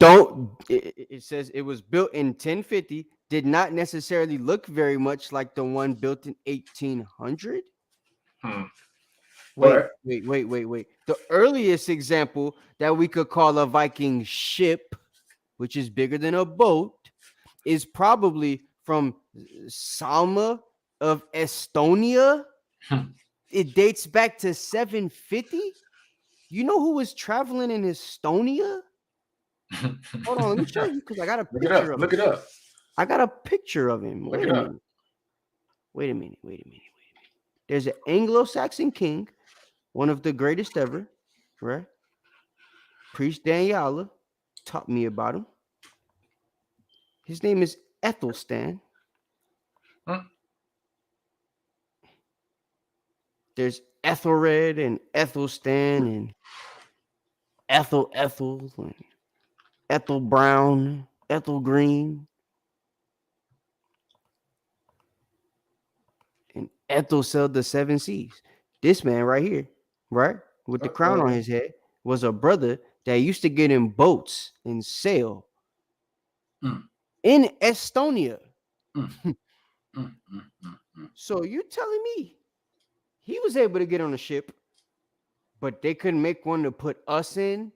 it says it was built in 1050, did not necessarily look very much like the one built in 1800. Wait. The earliest example that we could call a Viking ship, which is bigger than a boat, is probably from Salma of Estonia. It dates back to 750. You know who was traveling in Estonia? Hold on, let me show you because I got a picture of him.
Look it up.
I got a picture of him.
Look it up.
Wait a minute. There's an Anglo-Saxon king, one of the greatest ever, right? Priest Daniela taught me about him. His name is Ethelstan. There's Ethelred and Ethelstan and Ethel and Ethel Brown, Ethel Green, and Ethel sailed the 7 seas. This man right here, right, with the crown on his head, was a brother that used to get in boats and sail in Estonia. So you telling me he was able to get on a ship, but they couldn't make one to put us in?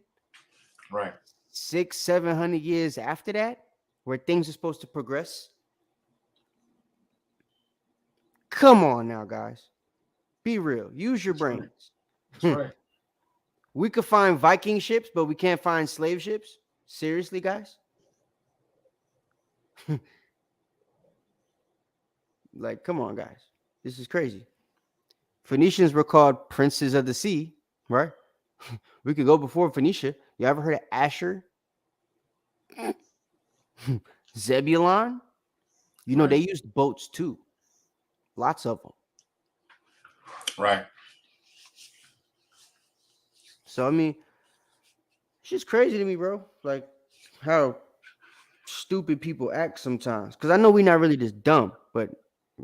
Right.
600-700 years after that, where things are supposed to progress. Come on now, guys. Be real. Use your brains.
That's right.
We could find Viking ships, but we can't find slave ships. Seriously, guys? Like, come on, guys. This is crazy. Phoenicians were called princes of the sea, right? We could go before Phoenicia. You ever heard of Asher? Zebulon? You know, they used boats too. Lots of them.
Right.
So, I mean, it's just crazy to me, bro. Like, how stupid people act sometimes. Because I know we're not really just dumb, but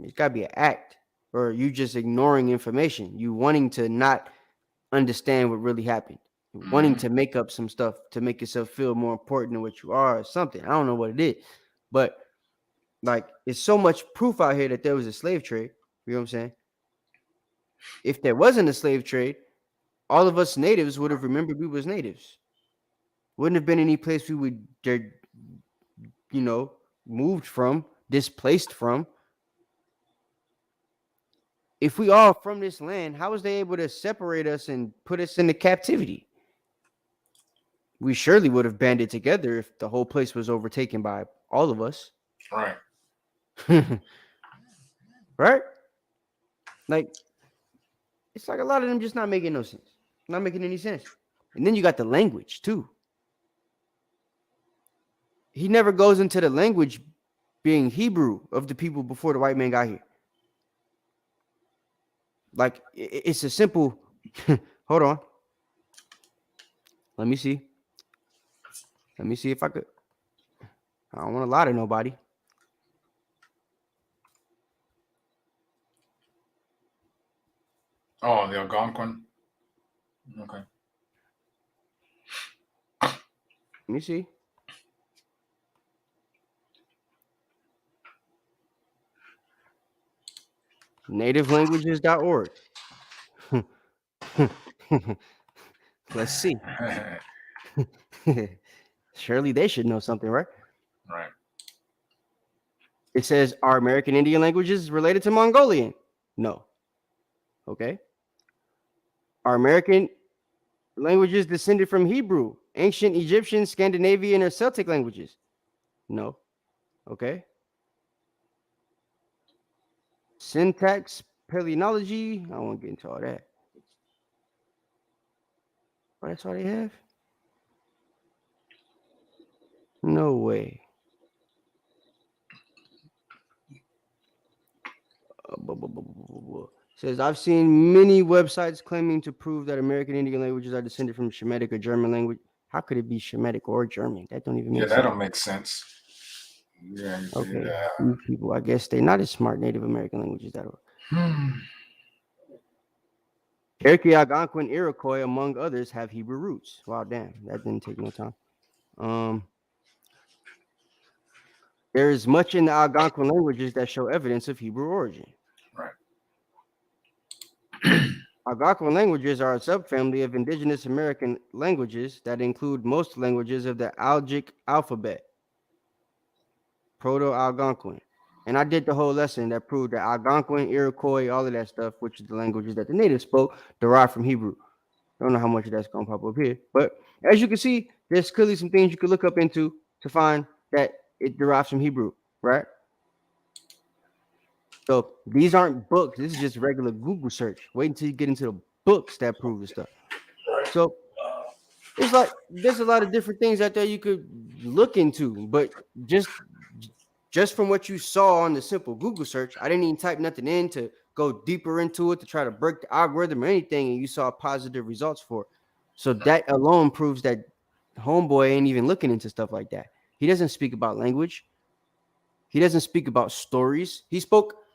it's got to be an act. Or you just ignoring information. You wanting to not understand what really happened. Wanting to make up some stuff to make yourself feel more important than what you are or something. I don't know what it is. But, like, it's so much proof out here that there was a slave trade. You know what I'm saying? If there wasn't a slave trade, all of us natives would have remembered we was natives. Wouldn't have been any place we would, moved from, displaced from. If we all from this land, how was they able to separate us and put us into captivity? We surely would have banded together if the whole place was overtaken by all of us.
Right.
Right? Like, it's like a lot of them just not making no sense. Not making any sense. And then you got the language, too. He never goes into the language being Hebrew of the people before the white man got here. Like, it's a simple... Hold on. Let me see if I could... I don't want to lie to nobody.
Oh, the Algonquin. Okay.
Let me see. nativelanguages.org. Let's see. Surely they should know something, right?
Right.
It says, are American Indian languages related to Mongolian? No. Okay. Are American languages descended from Hebrew, ancient Egyptian, Scandinavian, or Celtic languages? No. Okay. Syntax, paleontology. I won't get into all that. Oh, that's all they have? No way. Says, I've seen many websites claiming to prove that American Indian languages are descended from Shemitic or German language. How could it be Shemitic or German? That don't even make sense.
Yeah, that don't make sense. Yeah.
Okay. These people, I guess they're not as smart Native American languages that are. Cherokee, Algonquin, Iroquois, among others, have Hebrew roots. Wow, damn, that didn't take no time. There is much in the Algonquin languages that show evidence of Hebrew origin.
Right.
Algonquin languages are a subfamily of indigenous American languages that include most languages of the Algic alphabet, Proto-Algonquin. And I did the whole lesson that proved that Algonquin, Iroquois, all of that stuff, which is the languages that the natives spoke, derived from Hebrew. I don't know how much of that's going to pop up here. But as you can see, there's clearly some things you could look up into to find that it derives from Hebrew, right? So these aren't books. This is just regular Google search. Wait until you get into the books that prove the stuff. So it's like there's a lot of different things out there you could look into, but just from what you saw on the simple Google search, I didn't even type nothing in to go deeper into it to try to break the algorithm or anything, and you saw positive results for it. So that alone proves that homeboy ain't even looking into stuff like that. He doesn't speak about language. He doesn't speak about stories.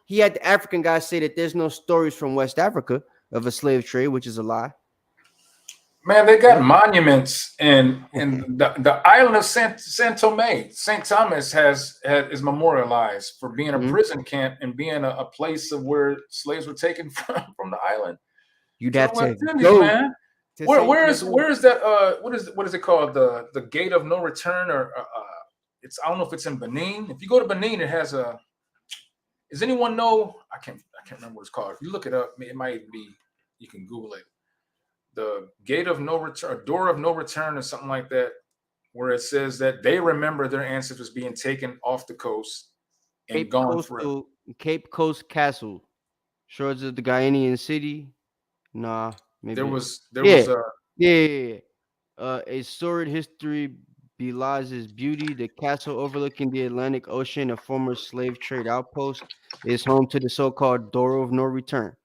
He had the African guy say that there's no stories from West Africa of a slave trade, which is a lie.
Man, they got monuments in the island of Saint Tomé. St. Thomas is memorialized for being a prison camp and being a place of where slaves were taken from the island.
You'd have to
Indies,
go.
Man. Where is that? What is it called? The Gate of No Return, or I don't know if it's in Benin. If you go to Benin, it has a. Does anyone know? I can't remember what it's called. If you look it up, it might be. You can Google it. The Gate of No Return, or Door of No Return, or something like that, where it says that they remember their ancestors being taken off the coast and gone forever.
Cape Coast Castle, shores of the Guyanian city. Nah, maybe
there was
a storied history belies its beauty. The castle overlooking the Atlantic Ocean, a former slave trade outpost, is home to the so-called Door of No Return,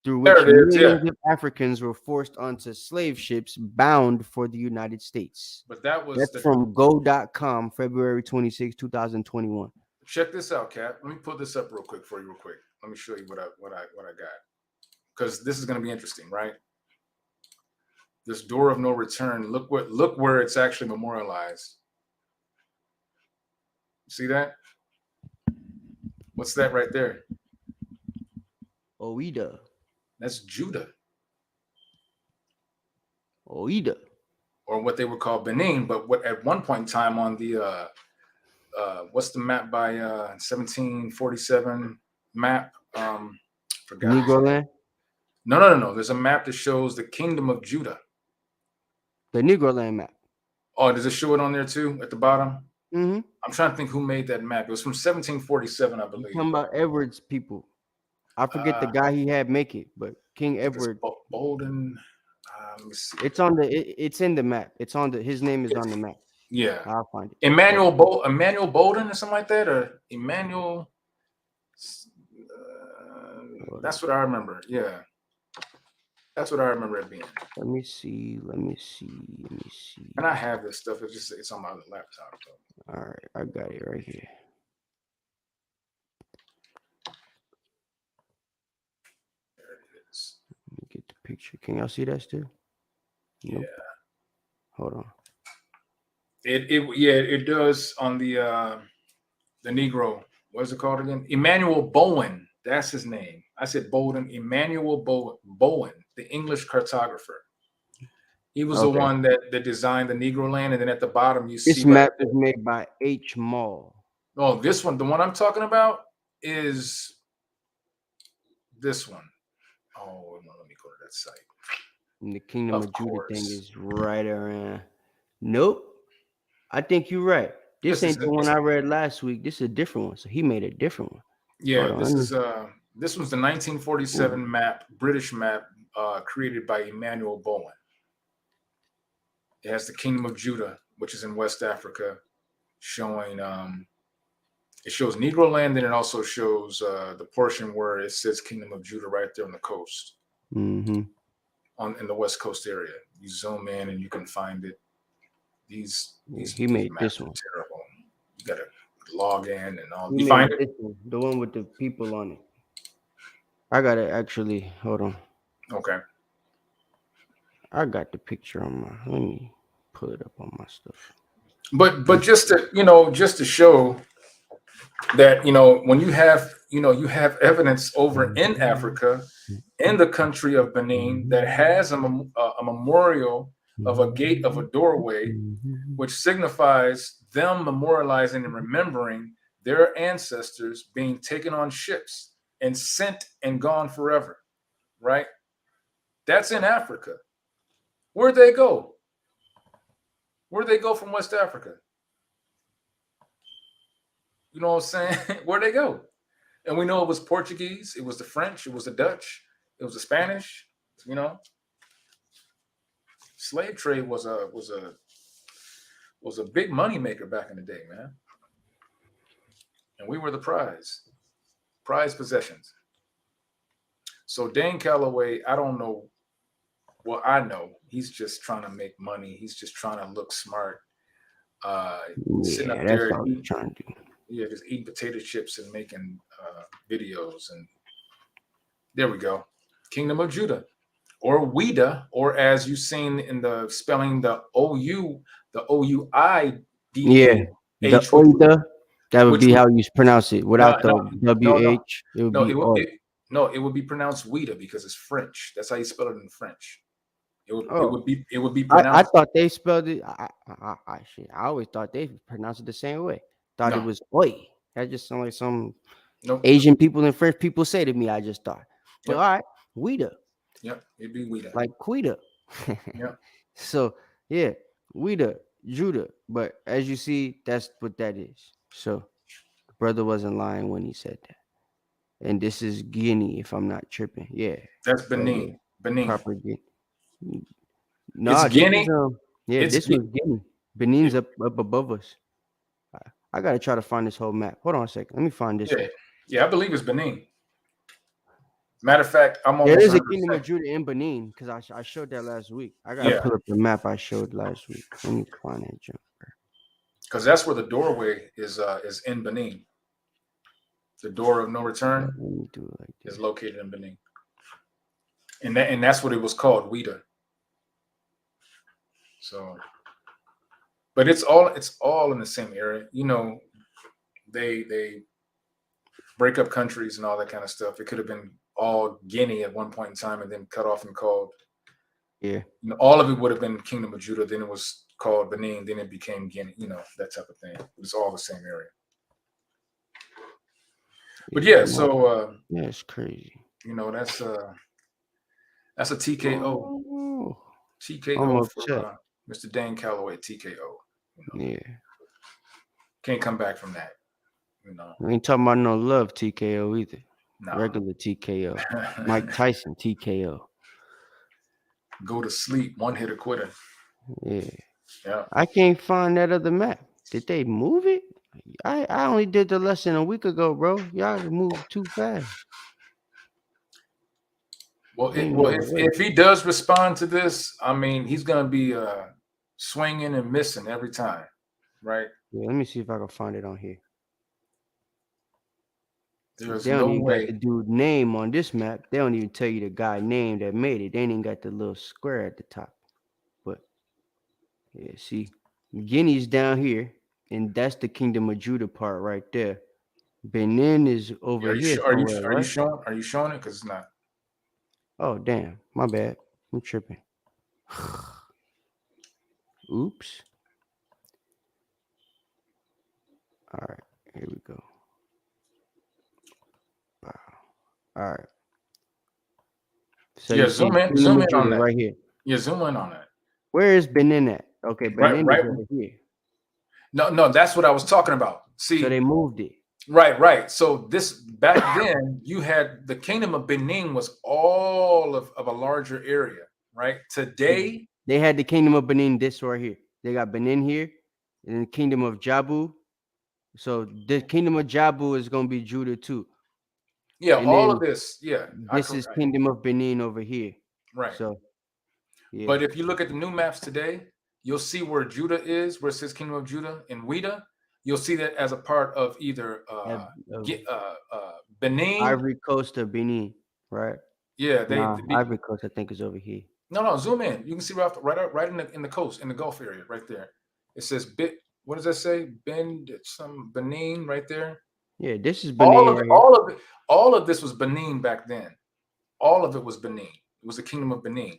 through which millions of Africans were forced onto slave ships bound for the United States.
But that's
from go.com, February 26, 2021.
Check this out, Cap. Let me pull this up real quick for you, Let me show you what I got. Because this is going to be interesting, right? This Door of No Return. Look where it's actually memorialized. See that? What's that right there?
Oida.
That's Judah.
Oida.
Or what they would call Benin, but what at one point in time on the what's the map by 1747 map?
Negro land?
No. There's a map that shows the Kingdom of Judah.
The Negro land map.
Oh, does it show it on there too at the bottom?
Mm-hmm.
I'm trying to think who made that map. It was from 1747, I believe.
You're talking about Edward's people. I forget the guy he had make it, but King Edward.
Bolden. Let me see.
It's in the map. His name is on the map.
Yeah,
I'll find it.
Emmanuel Bolden or something like that, or Emmanuel. That's what I remember. Yeah, that's what I remember it being.
Let me see.
And I have this stuff. It's on my other laptop. So.
All right, I got it right here.
There it is.
Let me get the picture. Can y'all see that still?
Nope.
Yeah. Hold on.
It does on the Negro. What is it called again? Emmanuel Bowen. That's his name. I said Bolden. Emmanuel Bowen, the English cartographer. He was the one that designed the Negro land, and then at the bottom you see
this map is made by H. Mall.
Oh, this one, the one I'm talking about is this one. Oh, let me go to that site.
And the Kingdom of Judah thing is right around. Nope. I think you're right. This ain't the one I read last week. This is a different one. So he made a different one.
Yeah, this was the 1947 map, British map, created by Emmanuel Bowen. It has the Kingdom of Judah, which is in West Africa, showing It shows Negro land, and it also shows the portion where it says Kingdom of Judah right there on the coast,
Mm-hmm.
in the West Coast area. You zoom in and you can find it. These
He made
maps
this
are
one.
terrible. You gotta log in and all.
He
You
made
find it?
this one, the one with the people on it. I got it actually. Hold on.
Okay.
I got the picture on my. Let me pull it up on my stuff.
But just to show that when you have evidence over in Africa, in the country of Benin, that has a memorial of a gate of a doorway, which signifies them memorializing and remembering their ancestors being taken on ships and sent and gone forever, right? That's in Africa. Where'd they go? Where'd they go from West Africa? You know what I'm saying? Where'd they go? And we know it was Portuguese, it was the French, it was the Dutch, it was the Spanish. Slave trade was a big money maker back in the day, man. And we were the prize possessions. So Dane Calloway, I don't know. Well, I know he's just trying to make money. He's just trying to look smart. Sitting up there,
trying to do.
Yeah, just eating potato chips and making videos. And there we go. Kingdom of Judah, or Ouida, or as you've seen in the spelling, the OU, the OUIDA.
Yeah, the Ouida. That would be how you pronounce it without the WH. It would be
it would be pronounced Ouida because it's French. That's how you spell it in French. It would be pronounced.
I thought they spelled it. I always thought they pronounced it the same way. Thought it was oi. That just sounded like some Asian people and French people say to me. I just thought. But all right, Ouida.
Yep, it'd be Ouida.
Like Quita.
Yeah.
So yeah, Ouida, Judah. But as you see, that's what that is. So the brother wasn't lying when he said that. And this is Guinea, if I'm not tripping. Yeah.
That's Benin. Benin.
Proper Guinea. No,
it's Guinea.
This was Guinea. Benin's up above us. I gotta try to find this whole map. Hold on a second. Let me find this.
Yeah, I believe it's Benin. Matter of fact, I'm almost.
There is a Kingdom of Judah in Benin because I showed that last week. I gotta pull up the map I showed last week. Let me find that jump.
Because that's where the doorway is in Benin. The door of no return is located in Benin, and that's what it was called, Ouida. So, but it's all in the same area. They break up countries and all that kind of stuff. It could have been all Guinea at one point in time and then cut off and called.
Yeah.
All of it would have been Kingdom of Judah. Then it was called Benin. Then it became Guinea. That type of thing. It's all the same area. But so
it's crazy.
That's a TKO. TKO
Almost
for Mr. Dane Calloway. TKO.
Yeah.
Can't come back from that.
We ain't talking about no love TKO either.
No.
Regular TKO. Mike Tyson TKO.
Go to sleep. One hitter quitter.
Yeah. I can't find that other map. Did they move it? I only did the lesson a week ago, bro. Y'all moved too fast.
Well, if he does respond to this, I mean, he's gonna be swinging and missing every time, right?
Yeah, let me see if I can find it on here.
There's
they don't
no
even
way.
got the dude name on this map. They don't even tell you the guy name that made it. They ain't even got the little square at the top. But yeah, see, Guinea's down here, and that's the Kingdom of Judah part right there. Benin is over here.
Are you showing it? Because it's not.
Oh damn, my bad. I'm tripping. Oops. All right, here we go. Wow. All right. So
zoom in on that
right here.
Yeah, zoom in on that.
Where is Benin at? Okay, Benin is over here.
No, that's what I was talking about. See,
so they moved it.
Right. So this back then, you had the Kingdom of Benin was all of a larger area, right? Today,
they had the Kingdom of Benin. This right here. They got Benin here, and then the Kingdom of Jabu So the kingdom of Jabu is gonna be Judah too.
Yeah,
And
all of
then
this. Yeah,
this is kingdom of Benin over here.
right.
So yeah.
But if you look at the new maps today, you'll see where Judah is, where it says Kingdom of Judah in Ouida. You'll see that as a part of either Benin.
Ivory Coast or Benin, right?
Yeah,
Ivory Coast, I think, is over here.
No, zoom in. You can see right in the coast, in the Gulf area, right there. It says what does that say? Some Benin right there.
Yeah, this is Benin right here.
All of this was Benin back then. All of it was Benin. It was the Kingdom of Benin.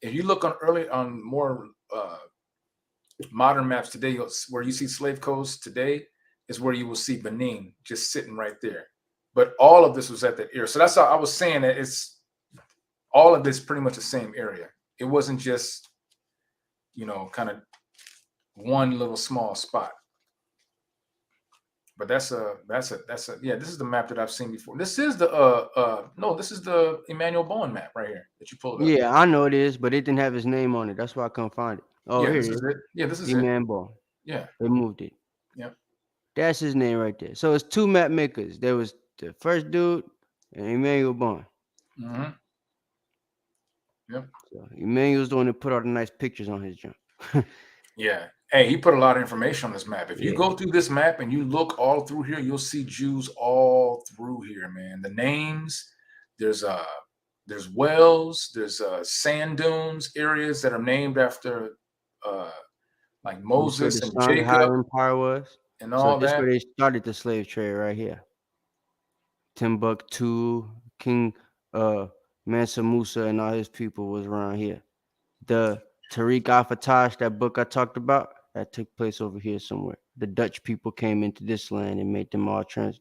If you look on more modern maps today, where you see Slave Coast today is where you will see Benin just sitting right there. But all of this was at that area. So that's how I was saying that it's all of this pretty much the same area. It wasn't just, kind of one little small spot. But this is the map that I've seen before. This is this is the Emmanuel Bowen map right here that you pulled up.
Yeah, I know it is, but it didn't have his name on it. That's why I couldn't find it. Oh,
yeah,
here
this
it is.
Yeah, this is
Emmanuel Bowen.
Yeah.
They moved it.
Yep.
That's his name right there. So it's two map makers. There was the first dude and Emmanuel Bowen.
Mm-hmm. Yep.
So Emmanuel's the one that put all the nice pictures on his jump.
Yeah. Hey, he put a lot of information on this map. If you go through this map and you look all through here, you'll see Jews all through here, man. The names, there's wells, there's sand dunes areas that are named after like Moses and Jacob.
Empire was.
And all
this
that.
where they started the slave trade right here. Timbuktu, King Mansa Musa and all his people was around here. The Tariq al-Fatash, that book I talked about, that took place over here somewhere. The Dutch people came into this land and made them all change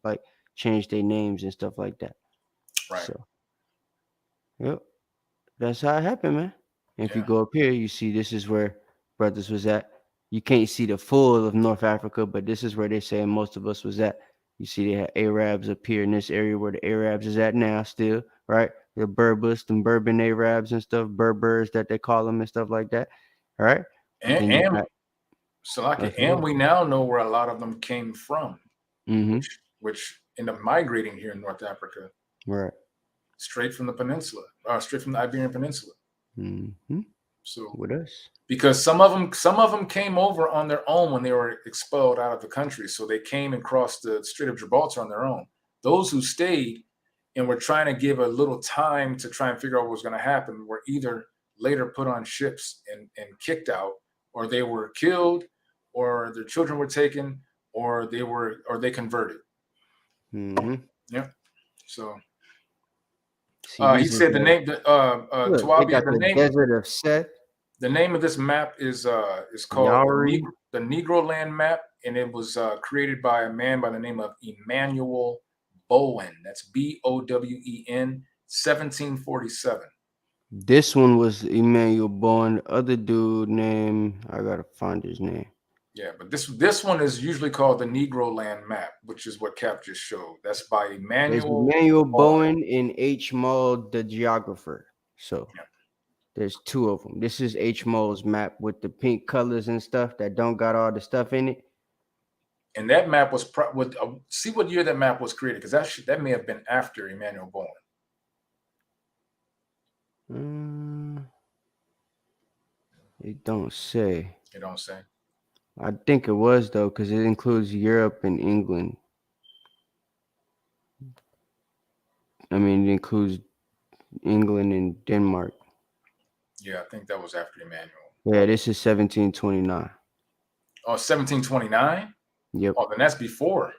their names and stuff like that.
Right.
So, yep, that's how it happened, man. And if you go up here, you see this is where brothers was at. You can't see the full of North Africa, but this is where they say most of us was at. You see they had Arabs up here in this area where the Arabs is at now still, right? The Berbers, the Bourbon Arabs and stuff, Berbers that they call them and stuff like that, all right?
And we now know where a lot of them came from, which end up migrating here in North Africa,
right?
Straight from the peninsula, straight from the Iberian Peninsula.
Mm-hmm.
So
with us,
because some of them came over on their own when they were expelled out of the country, so they came and crossed the Strait of Gibraltar on their own. Those who stayed and were trying to give a little time to try and figure out what was going to happen were either later put on ships and kicked out, or they were killed, or their children were taken, or they converted.
Mm-hmm.
Yep. So he said the name. Tawabi, the name.
Desert of Seth.
The name of this map is called the Negro Land Map, and it was created by a man by the name of Emmanuel Bowen. That's Bowen, 1747.
This one was Emmanuel Bowen. The other dude named, I gotta find his name.
Yeah, but this one is usually called the Negro Land Map, which is what Cap just showed. That's by Emmanuel
Bowen and H. Mull, the geographer. So there's two of them. This is H. Mull's map with the pink colors and stuff that don't got all the stuff in it.
And that map was see what year that map was created, because that may have been after Emmanuel Bowen.
It don't say.
It don't say.
I think it was though, because it includes Europe and England. I mean, it includes England and Denmark.
Yeah, I think that was after Emmanuel.
Yeah, this is 1729.
Oh, 1729?
Yep.
Oh, then that's before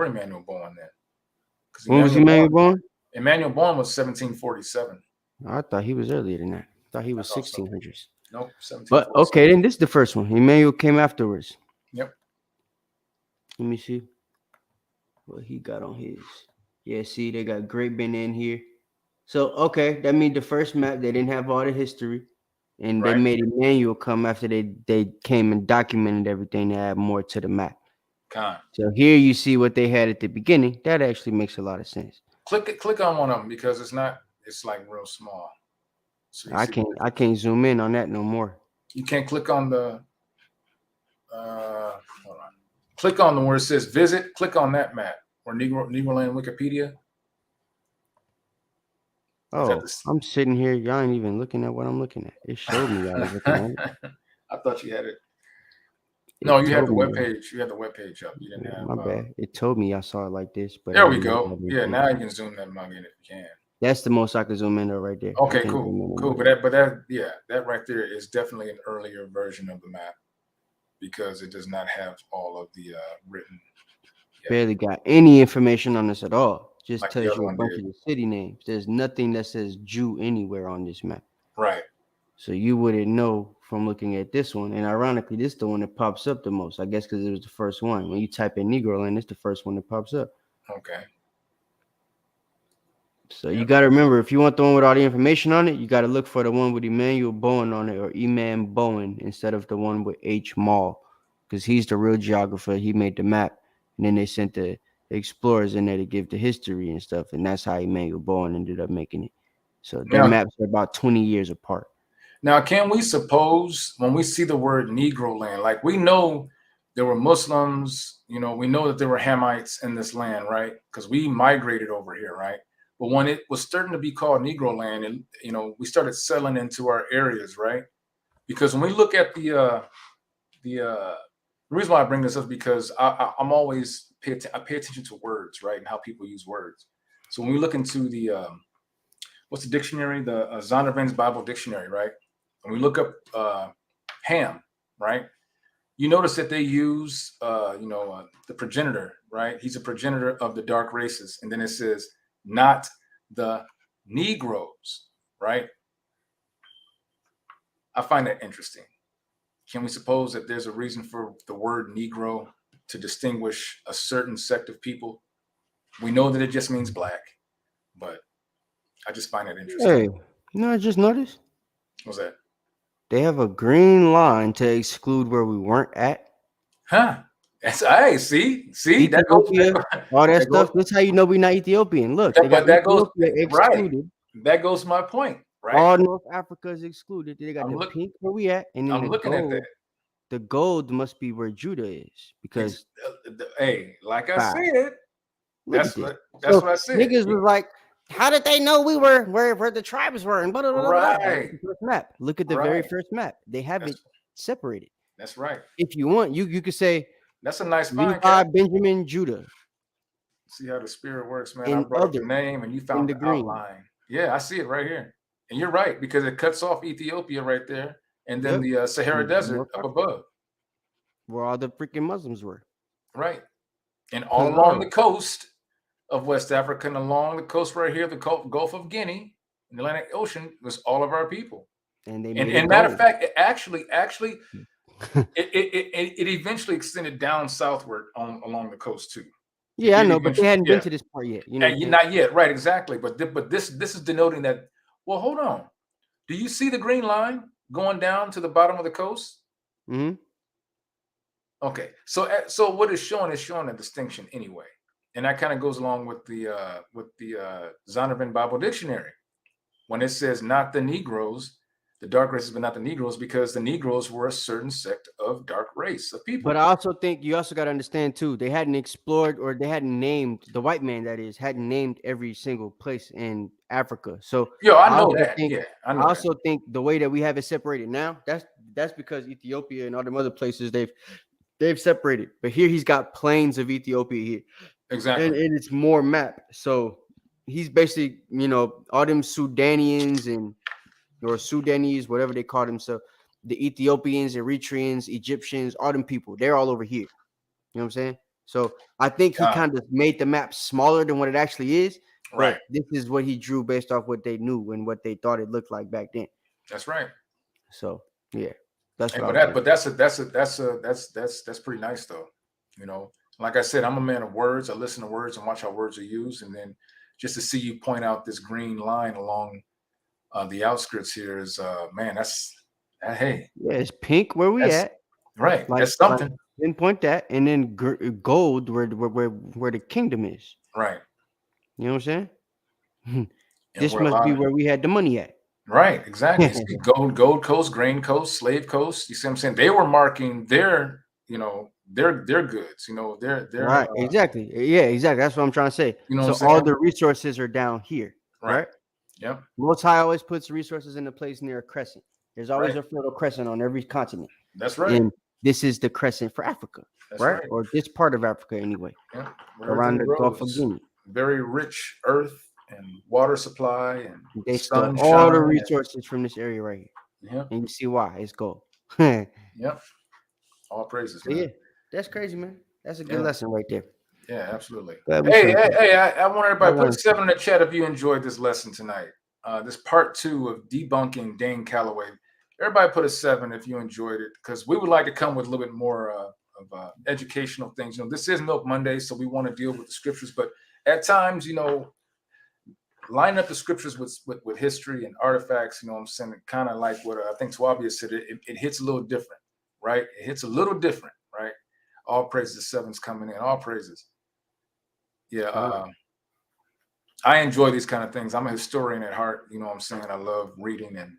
Emmanuel Bowen then.
When was Emmanuel Bowen?
Emmanuel Bowen was 1747.
I thought he was earlier than that. I thought he was 1600s.
Nope, 1747.
But okay, then this is the first one. Emmanuel came afterwards.
Yep.
Let me see what he got on his. Yeah, see, they got Great Benin here. So, okay, that means the first map, they didn't have all the history. And they made Emmanuel come after they came and documented everything to add more to the map. So here you see what they had at the beginning. That actually makes a lot of sense.
Click on one of them because it's like real small. So
I can't zoom in on that no more.
You can't click on the hold on. Click on the where it says visit. Click on that map or Negro Land Wikipedia.
Oh, I'm sitting here. Y'all ain't even looking at what I'm looking at. It showed me I was looking at it.
I thought you had it. No, you had the webpage. You had the webpage up. You didn't have.
My bad. It told me I saw it like this, but
there we go. Yeah, now you can zoom that mug in if you can.
That's the most I can zoom in right there.
Okay, cool. But that right there is definitely an earlier version of the map because it does not have all of the written.
Barely got any information on this at all. Just
like
tells you a bunch of the city names. There's nothing that says Jew anywhere on this map.
Right.
So you wouldn't know from looking at this one. And ironically, this is the one that pops up the most. I guess because it was the first one. When you type in Negro Land, it's the first one that pops up.
Okay.
So you got to remember, if you want the one with all the information on it, you got to look for the one with Emmanuel Bowen on it or Eman Bowen instead of the one with H. Mall, because he's the real geographer. He made the map. And then they sent the explorers in there to give the history and stuff. And that's how Emmanuel Bowen ended up making it. So their maps are about 20 years apart.
Now, can we suppose when we see the word Negro land, like we know there were Muslims, we know that there were Hamites in this land, right? Because we migrated over here, right? But when it was starting to be called Negro land, and we started settling into our areas, right? Because when we look at the reason why I bring this up is because I'm always I pay attention to words, right, and how people use words. So when we look into the what's the dictionary, the Zondervan's Bible Dictionary, right? When we look up Ham, right? You notice that they use the progenitor, right? He's a progenitor of the dark races, and then it says not the Negroes, right? I find that interesting. Can we suppose that there's a reason for the word Negro to distinguish a certain sect of people? We know that it just means black, but I just find it interesting.
Hey, I just noticed.
What's that?
They have a green line to exclude where we weren't at.
Huh? That's see that goes
all that stuff. That's how you know we're not Ethiopian. Look,
that goes excluded. Right. That goes to my point. Right.
All North Africa is excluded. They got the pink where we at, and then
I'm looking at that.
The gold must be where Judah is because
like I said, that's what I said.
Niggas was like, how did they know we were where the tribes were? And blah, blah, blah,
right.
Blah. First map. Look at the very first map. They have it separated.
That's right.
If you want, you could say
that's a nice
Levi, Benjamin, Judah.
See how the spirit works, man. I brought up the name and you found the outline. Yeah, I see it right here. And you're right, because it cuts off Ethiopia right there, and then the Sahara Desert up above,
where all the freaking Muslims were.
Right, and all along the coast of West Africa, and along the coast right here, the Gulf of Guinea, and the Atlantic Ocean, was all of our people. And matter of fact, it actually, it eventually extended down southward along the coast too.
Yeah, I know, but they hadn't been to this part yet.
Not yet, right? Exactly. But this is denoting that. Well, hold on. Do you see the green line going down to the bottom of the coast?
Mm-hmm.
Okay. So what it's showing a distinction anyway. And that kind of goes along with the Zondervan Bible Dictionary. When it says not the Negroes, the dark races, but not the Negroes, because the Negroes were a certain sect of dark race of people.
But I also think you also got to understand too, they hadn't explored or they hadn't named the white man hadn't named every single place in Africa. So
I know that.
I also think the way that we have it separated now, that's because Ethiopia and all them other places they've separated. But here he's got plains of Ethiopia here.
Exactly.
And it's more map. So he's basically, all them Sudanians or Sudanese, whatever they call themselves, the Ethiopians, Eritreans, Egyptians, all them people, they're all over here. You know what I'm saying? So I think he kind of made the map smaller than what it actually is.
Right.
This is what he drew based off what they knew and what they thought it looked like back then.
That's right.
So yeah, that's
that's pretty nice though. Like I said, I'm a man of words. I listen to words and watch how words are used, and then just to see you point out this green line along the outskirts here is hey.
Yeah, it's pink where we at.
Right. That's something.
Pinpoint that, and then gold where the kingdom is.
Right.
You know what I'm saying? This must be where we had the money at.
Right, exactly. Gold coast, grain coast, slave coast. You see what I'm saying? They were marking their you know, they're goods. You know, they're
right. Exactly. Yeah, exactly. That's what I'm trying to say.
You know
so
what I'm
all
saying?
the resources are down here, right?
Yep.
Most High always puts resources in a place near a crescent. There's always
Right.
a fertile crescent on every continent.
That's right.
And this is the crescent for Africa,
That's
right?
right.
Or this part of Africa anyway.
Yeah.
Around the Gulf of Guinea.
Very rich earth and water supply and
They stole all
sunshine
the resources from this area right here.
Yeah.
And you see why. It's gold.
Yep. All praises, man.
Yeah, that's crazy, man. That's a good lesson right there.
Yeah, absolutely.
Glad we
Hey,
showed you.
I want everybody
I
put a
learned
7 in the chat if you enjoyed this lesson tonight. This part 2 of debunking Dane Calloway. Everybody put a 7 if you enjoyed it, because we would like to come with a little bit more of educational things. You know, this is Milk Monday, so we want to deal with the scriptures, but at times, you know, line up the scriptures with history and artifacts. You know what I'm saying? Kind of like what I think Swabia said. It hits a little different, right? It hits a little different, right? All praises, 7's coming in. All praises. Yeah. I enjoy these kind of things. I'm a historian at heart. You know what I'm saying? I love reading and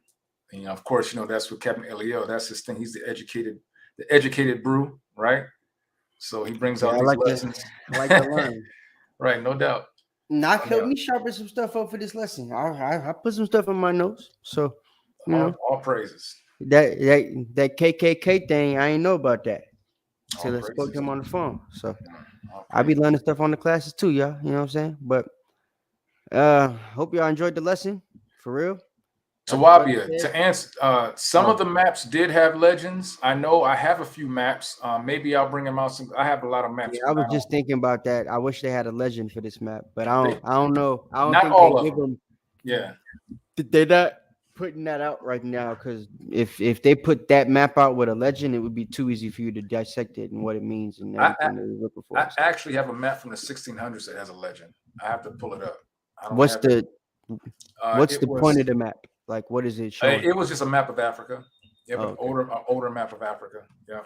you know, of course, you know, that's what Captain Eliel, that's his thing. He's the educated brew, right? So he brings out these lessons.
I like to learn.
Right, no doubt.
Knock helped me sharpen some stuff up for this lesson. I put some stuff in my notes. So you know,
all praises.
That KKK thing, I ain't know about that until I spoke to him on the phone. So I be learning stuff on the classes too, y'all. You know what I'm saying? But hope y'all enjoyed the lesson for real.
Tawabia, to answer, some of the maps did have legends. I know I have a few maps. Maybe I'll bring them out. I have a lot of maps.
Yeah, I was just thinking about that. I wish they had a legend for this map, but I don't know. I don't
not
think
all
they
of
give them.
Yeah,
they're not putting that out right now because if they put that map out with a legend, it would be too easy for you to dissect it and what it means and everything they're looking for.
I actually have a map from the 1600s that has a legend. I have to pull it up.
What's the point of the map? Like, what is it showing?
It was just a map of Africa. Yeah, an older map of Africa. Yeah.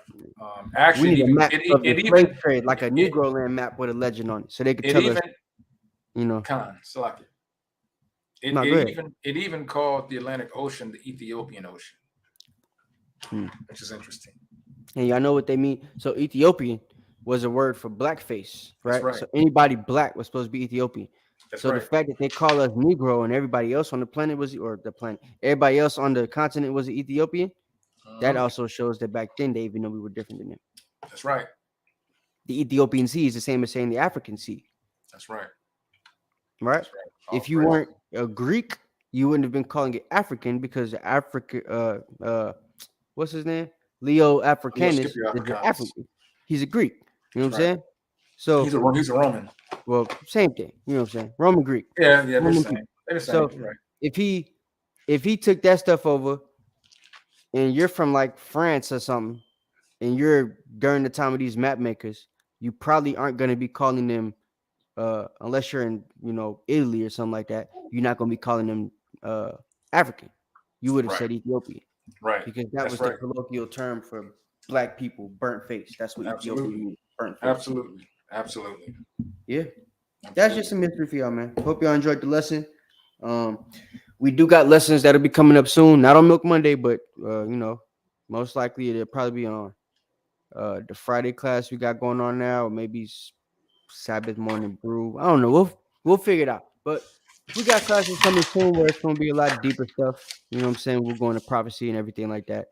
Actually, we need a map of the slave trade, like a Negro land map with a legend on it, so they could tell us. You know,
it even called the Atlantic Ocean the Ethiopian Ocean, which is interesting.
And y'all know what they mean. So Ethiopian was a word for blackface, right?
Right.
So anybody black was supposed to be Ethiopian. The fact that they call us Negro and everybody else on the planet everybody else on the continent was an Ethiopian, that also shows that back then they even know we were different than them.
That's right.
The Ethiopian Sea is the same as saying the African Sea.
That's right.
Right? If you weren't a Greek, you wouldn't have been calling it African because Africa, what's his name? Leo Africanus is an African. He's a Greek. You know what I'm saying? So
he's a Roman.
Well, same thing. You know what I'm saying? Roman Greek.
Yeah, they're the same.
So if he took that stuff over, and you're from like France or something, and you're during the time of these map makers, you probably aren't going to be calling them, unless you're in Italy or something like that. You're not going to be calling them African. You would have said Ethiopian,
right?
Because that was the colloquial term for black people, burnt face. That's what Ethiopian means, burnt face.
Absolutely.
Yeah. That's just some history for y'all, man. Hope y'all enjoyed the lesson. We do got lessons that'll be coming up soon. Not on Milk Monday, but most likely it'll probably be on the Friday class we got going on now, or maybe Sabbath morning brew. I don't know. We'll figure it out. But we got classes coming soon where it's gonna be a lot deeper stuff. You know what I'm saying? We're going to prophecy and everything like that.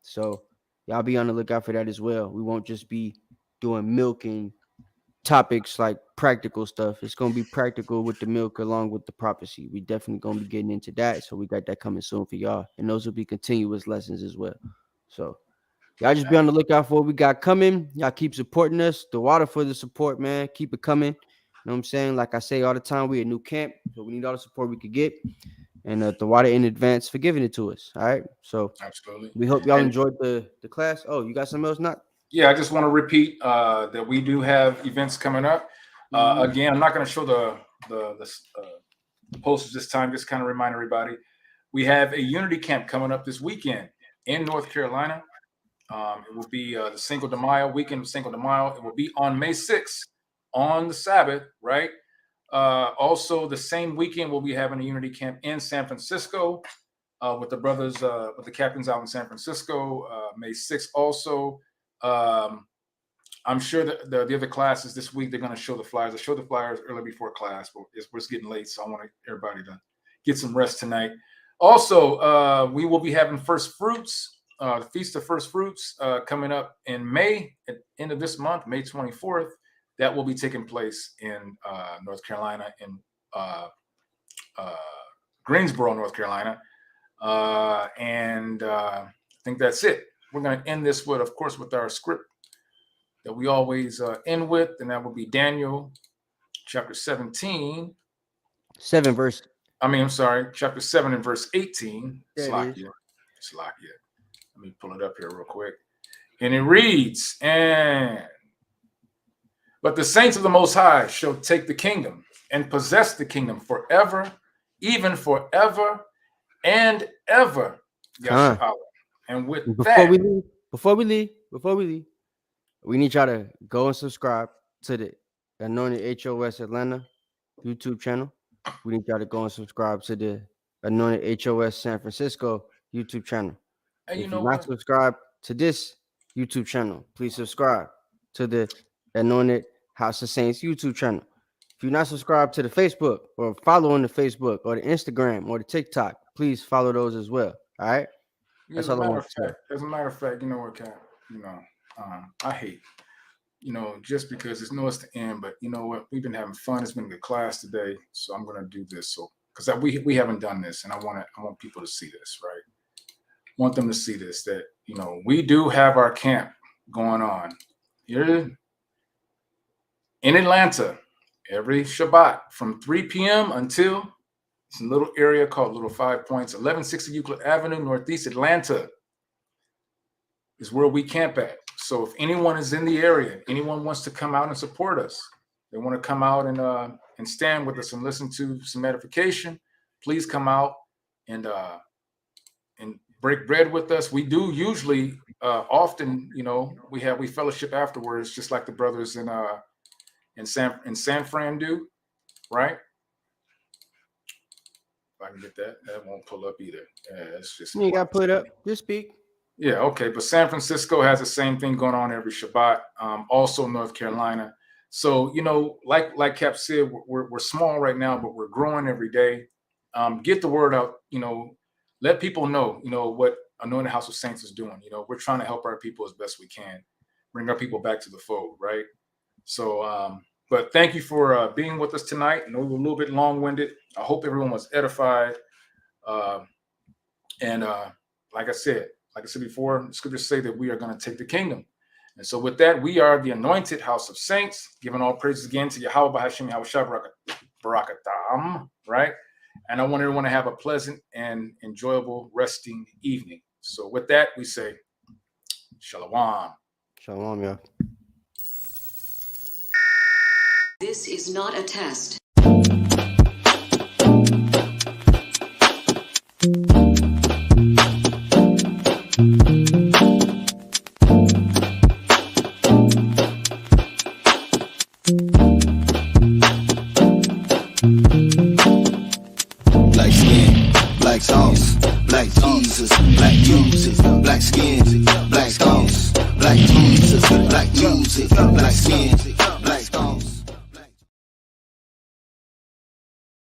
So y'all be on the lookout for that as well. We won't just be doing milk and topics like practical stuff. It's gonna be practical with the milk along with the prophecy. We definitely gonna be getting into that. So we got that coming soon for y'all, and those will be continuous lessons as well. So y'all just be on the lookout for what we got coming. Y'all keep supporting us. The water for the support, man. Keep it coming. You know what I'm saying? Like I say all the time, we a new camp, so we need all the support we could get. And the water in advance for giving it to us. All right. So
absolutely.
We hope y'all enjoyed the class. Oh, you got something else, not?
Yeah, I just want to repeat that we do have events coming up. Again, I'm not going to show the posters this time. Just kind of remind everybody, we have a unity camp coming up this weekend in North Carolina. It will be the Cinco de Mayo weekend of Cinco de Mayo. It will be on May 6th on the Sabbath, right? Also, the same weekend we'll be having a unity camp in San Francisco with the brothers, with the captains out in San Francisco. May 6th also. I'm sure that the other classes this week, they're going to show the flyers. I showed the flyers early before class, but it's getting late, so I want everybody to get some rest tonight. Also, we will be having First Fruits, the Feast of First Fruits, coming up in May, at the end of this month, May 24th. That will be taking place in North Carolina, in Greensboro, North Carolina. And I think that's it. We're going to end this with, of course, with our script that we always end with, and that will be Daniel chapter 17. Chapter 7 and verse 18. Slakia. Let me pull it up here real quick. And it reads, but the saints of the Most High shall take the kingdom and possess the kingdom forever, even forever and ever. And with
before we leave, we need y'all to go and subscribe to the Anointed HOS Atlanta YouTube channel. We need y'all to go and subscribe to the Anointed HOS San Francisco YouTube channel. If you're not subscribed to this YouTube channel, please subscribe to the Anointed House of Saints YouTube channel. If you're not subscribed to the Facebook or following the Facebook or the Instagram or the TikTok, please follow those as well. All right.
That's all I want to say. As a matter of fact, you know what, Cap? I hate, just because it's the end, but you know what? We've been having fun. It's been a good class today, so I'm gonna do this. So because we haven't done this, and I want people to see this, right? I want them to see this, that we do have our camp going on here in Atlanta every Shabbat from 3 p.m. until it's a little area called Little 5 Points, 1160 Euclid Avenue, Northeast Atlanta is where we camp at. So if anyone is in the area, anyone wants to come out and support us, they want to come out and stand with us and listen to some edification, please come out and break bread with us. We do usually often, we fellowship afterwards, just like the brothers in San Fran do, right? If I can get that won't pull up either. It's just
you got to put up. Just speak.
Yeah, okay. But San Francisco has the same thing going on every Shabbat. Also North Carolina. So, like Cap said, we're small right now, but we're growing every day. Get the word out, let people know, what Anointed House of Saints is doing. We're trying to help our people as best we can, bring our people back to the fold, right? So, but thank you for being with us tonight. I know we're a little bit long-winded. I hope everyone was edified. And like I said before, the scriptures say that we are going to take the kingdom. And so with that, we are the Anointed House of Saints, giving all praises again to Yahweh Bahashim Yahushua Barakatam, right? And I want everyone to have a pleasant and enjoyable resting evening. So with that, we say, Shalom.
Shalom, yeah.
This is not a test.
Black skin, black sauce, black Jesus, black music, black skin, black sauce, black Jesus, black music, black